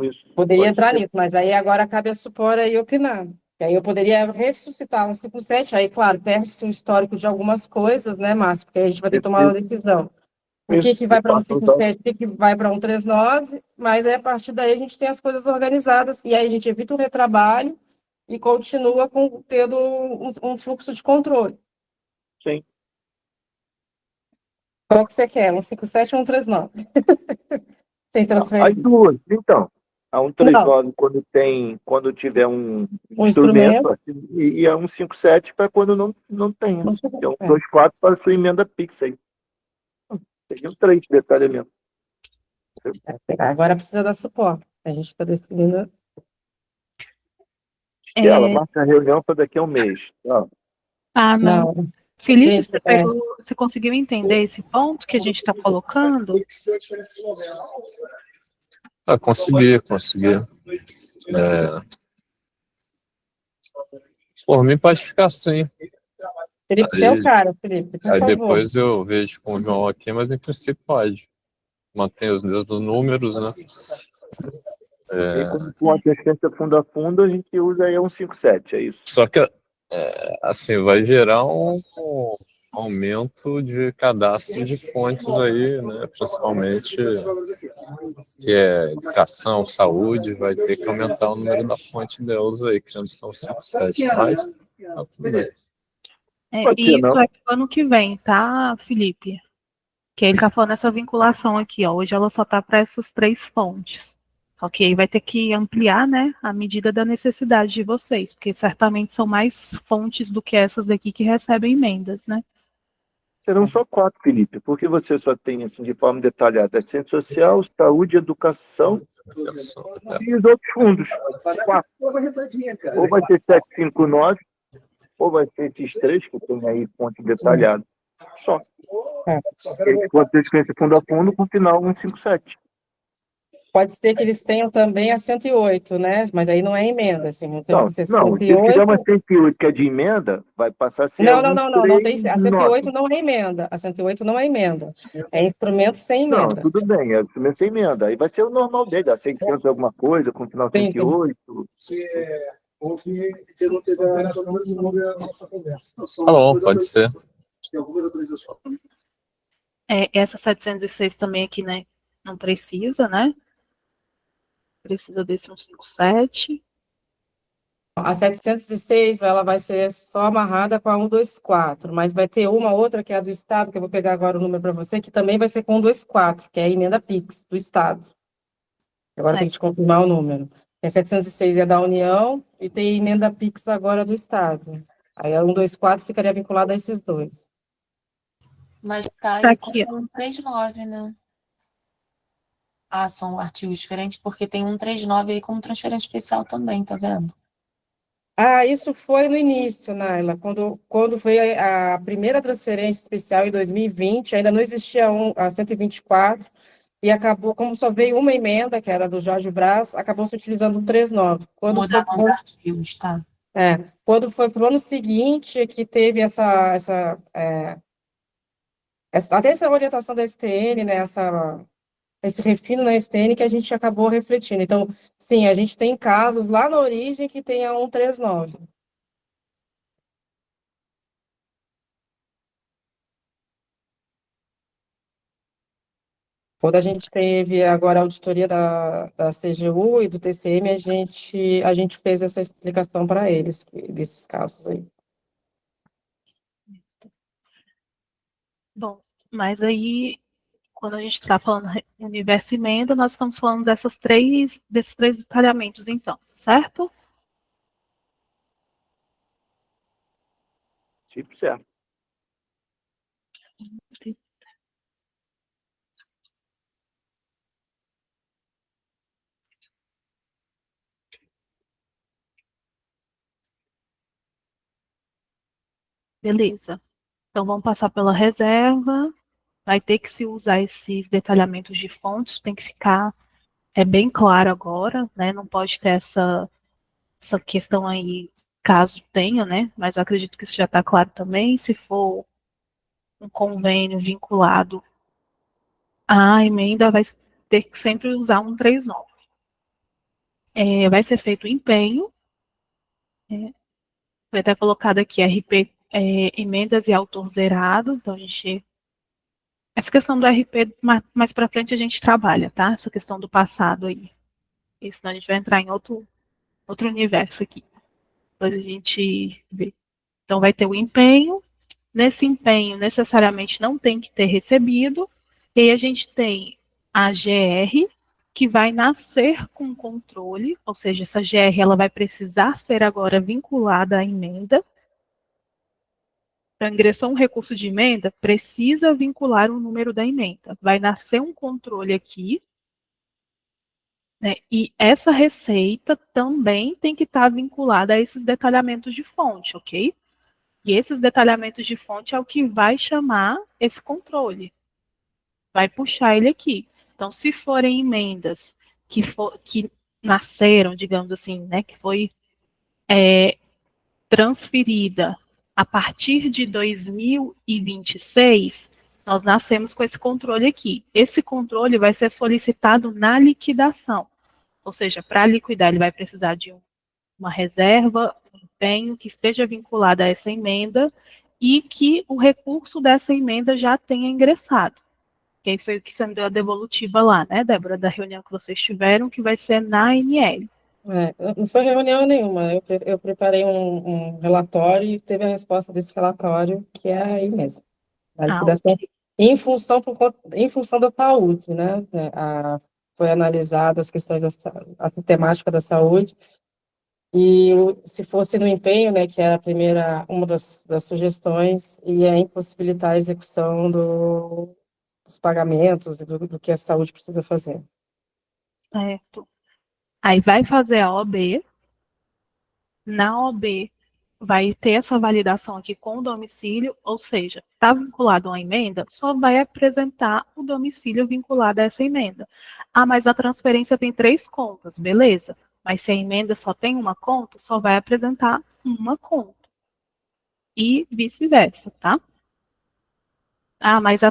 Isso. Poderia entrar nisso, mas aí agora cabe a supor aí opinar. E aí eu poderia ressuscitar um 57, aí, claro, perde-se um histórico de algumas coisas, né, Márcio? Porque aí a gente vai ter que tomar uma decisão. O que vai para 157, o que vai para 139, mas aí, a partir daí a gente tem as coisas organizadas, e aí a gente evita o retrabalho e continua tendo um fluxo de controle. Sim. Qual que você quer? 157 ou 139? Sem transferência. As duas, então. A 139 quando tiver um instrumento, assim, e a 157 para quando não tem. É um 124 para a sua emenda PIX aí. Seriam 3 detalhamentos. Agora precisa dar suporte. A gente está definindo. Estela, marca a reunião para daqui a um mês. Não. Felipe, você conseguiu entender esse ponto que a gente está colocando? Consegui. Por mim pode ficar assim. Felipe, você é o cara, Felipe, por aí favor. Depois eu vejo com o João aqui, mas em princípio pode. mantém os mesmos números, né? E como for a transferência fundo a fundo, a gente usa aí 157, é isso. Só que, assim, vai gerar um aumento de cadastro de fontes aí, né? Principalmente que é educação, saúde, vai ter que aumentar o número da fonte delas aí, que já são 57, mas tá tudo bem. Pode ser, E isso não. é pro ano que vem, tá, Felipe? Que ele tá falando essa vinculação aqui, ó. Hoje ela só tá para essas 3 fontes. Só que aí vai ter que ampliar, né, à medida da necessidade de vocês, porque certamente são mais fontes do que essas daqui que recebem emendas, né? Serão só 4, Felipe, porque você só tem, assim, de forma detalhada, assistência social, saúde, educação e os outros fundos. 4. Ou vai ser 759, ou vai ser esses 3 que tem aí fonte detalhada. Só. Pode ter transferência fundo a fundo com final 157. Pode ser que eles tenham também a 108, né? Mas aí não é emenda, assim, não tem Não, que ser não, se 108. tiver uma 108 que é de emenda, vai passar a ser Não tem, a 108 108 não é emenda. A 108 não é emenda. É instrumento sem Não, emenda. tudo bem, é instrumento sem emenda. Aí vai ser o normal dele, a 600 alguma coisa, com final Sim, sim. 108. Houve que não teve a nossa conversa. Tá bom, pode ser. Tem algumas autorizações. Essa 706 também aqui, né? Não precisa, né? Precisa desse 157. A 706, ela vai ser só amarrada com a 124, mas vai ter uma outra que é a do Estado, que eu vou pegar agora o número para você, que também vai ser com 124, que é a emenda PIX do Estado. Agora tem que te confirmar o número. A 706 é da União e tem a emenda PIX agora do Estado. Aí a 124 ficaria vinculada a esses 2. Mas cai Tá aqui, ó. como 139, né? Ah, são artigos diferentes, porque tem 139 aí como transferência especial também, tá vendo? Ah, isso foi no início, Naila, quando foi a primeira transferência especial em 2020, ainda não existia a 124, e acabou, como só veio uma emenda, que era do Jorge Brás, acabou se utilizando o 39. Mudaram os artigos, tá? Quando foi para o ano seguinte, que teve até essa orientação da STN, né, esse refino na STN que a gente acabou refletindo. Então, sim, a gente tem casos lá na origem que tem a 139. Quando a gente teve agora a auditoria da CGU e do TCM, a gente fez essa explicação para eles, desses casos aí. Bom, mas aí, quando a gente está falando universo emenda, nós estamos falando desses 3 detalhamentos, então, certo? Tipo certo. Beleza. Então, vamos passar pela reserva. Vai ter que se usar esses detalhamentos de fontes, tem que ficar bem claro agora, né? Não pode ter essa questão aí, caso tenha, né? Mas eu acredito que isso já está claro também. Se for um convênio vinculado à emenda, vai ter que sempre usar 139. Vai ser feito o empenho. Vai estar colocado aqui RP, emendas e autor zerado. Então, a gente. Essa questão do RP, mais para frente a gente trabalha, tá? Essa questão do passado aí. E senão a gente vai entrar em outro universo aqui. Depois a gente vê. Então, vai ter o empenho. Nesse empenho, necessariamente não tem que ter recebido. E aí a gente tem a GR, que vai nascer com controle, ou seja, essa GR ela vai precisar ser agora vinculada à emenda. Então, ingressou um recurso de emenda, precisa vincular o número da emenda. Vai nascer um controle aqui, né? E essa receita também tem que estar vinculada a esses detalhamentos de fonte, ok? E esses detalhamentos de fonte é o que vai chamar esse controle. Vai puxar ele aqui. Então, se forem emendas que nasceram, digamos assim, né, que foi transferida a partir de 2026, Nós nascemos com esse controle aqui. Esse controle vai ser solicitado na liquidação. Ou seja, para liquidar, ele vai precisar de uma reserva, um empenho que esteja vinculado a essa emenda e que o recurso dessa emenda já tenha ingressado. Que aí foi o que você me deu a devolutiva lá, né, Débora, da reunião que vocês tiveram, que vai ser na ANL. Não foi reunião nenhuma. Eu preparei um relatório e teve a resposta desse relatório, que é aí mesmo. A liquidação em função da saúde, né? Foi analisada as questões a sistemática da saúde, e se fosse no empenho, né, que era uma das sugestões, ia impossibilitar a execução dos pagamentos e do que a saúde precisa fazer. Certo. Aí vai fazer a OB, na OB vai ter essa validação aqui com o domicílio, ou seja, está vinculado a uma emenda, só vai apresentar o domicílio vinculado a essa emenda. Ah, mas a transferência tem 3 contas, beleza. Mas se a emenda só tem uma conta, só vai apresentar uma conta. E vice-versa, tá? Ah, mas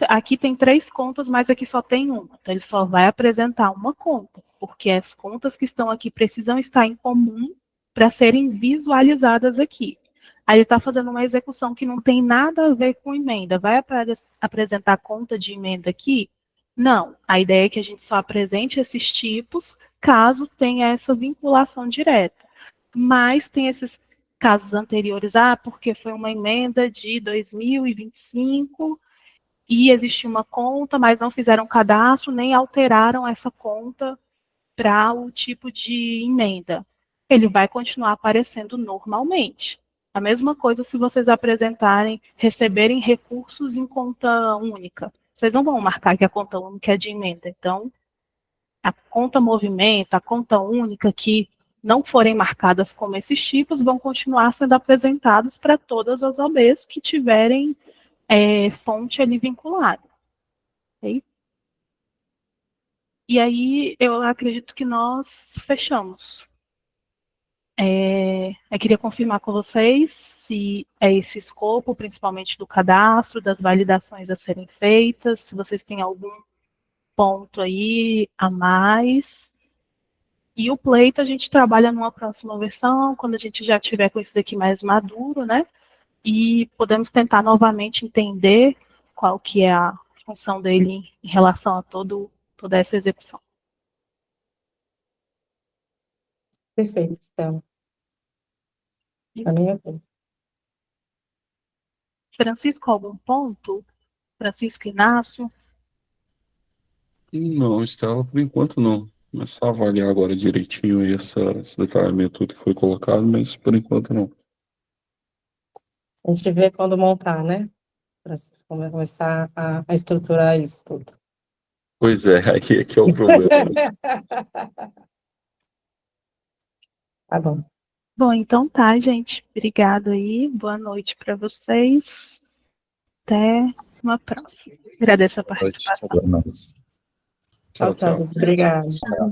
aqui tem 3 contas, mas aqui só tem uma. Então, ele só vai apresentar uma conta, porque as contas que estão aqui precisam estar em comum para serem visualizadas aqui. Aí ele está fazendo uma execução que não tem nada a ver com emenda. Vai apresentar conta de emenda aqui? Não. A ideia é que a gente só apresente esses tipos caso tenha essa vinculação direta. Mas tem esses casos anteriores, porque foi uma emenda de 2025 e existe uma conta, mas não fizeram cadastro, nem alteraram essa conta para o tipo de emenda. Ele vai continuar aparecendo normalmente. A mesma coisa se vocês receberem recursos em conta única. Vocês não vão marcar que a conta única é de emenda. Então, a conta movimento, a conta única que não forem marcadas como esses tipos, vão continuar sendo apresentados para todas as OBs que tiverem fonte ali vinculada. Okay? E aí, eu acredito que nós fechamos. Eu queria confirmar com vocês se é esse o escopo, principalmente do cadastro, das validações a serem feitas, se vocês têm algum ponto aí a mais. E o pleito a gente trabalha numa próxima versão, quando a gente já tiver com isso daqui mais maduro, né? E podemos tentar novamente entender qual que é a função dele em relação a toda essa execução. Perfeito, Estela. A minha é. Francisco, algum ponto? Francisco Inácio? Não, Estela, por enquanto não. Começar a avaliar agora direitinho aí esse detalhamento tudo que foi colocado, mas por enquanto não. A gente vê quando montar, né? Para começar a estruturar isso tudo. Pois é, aí é que é o problema. Tá bom. Bom, então tá, gente. Obrigado aí. Boa noite para vocês. Até uma próxima. Agradeço a participação. Boa noite. Tchau, tchau. Obrigada. Tchau.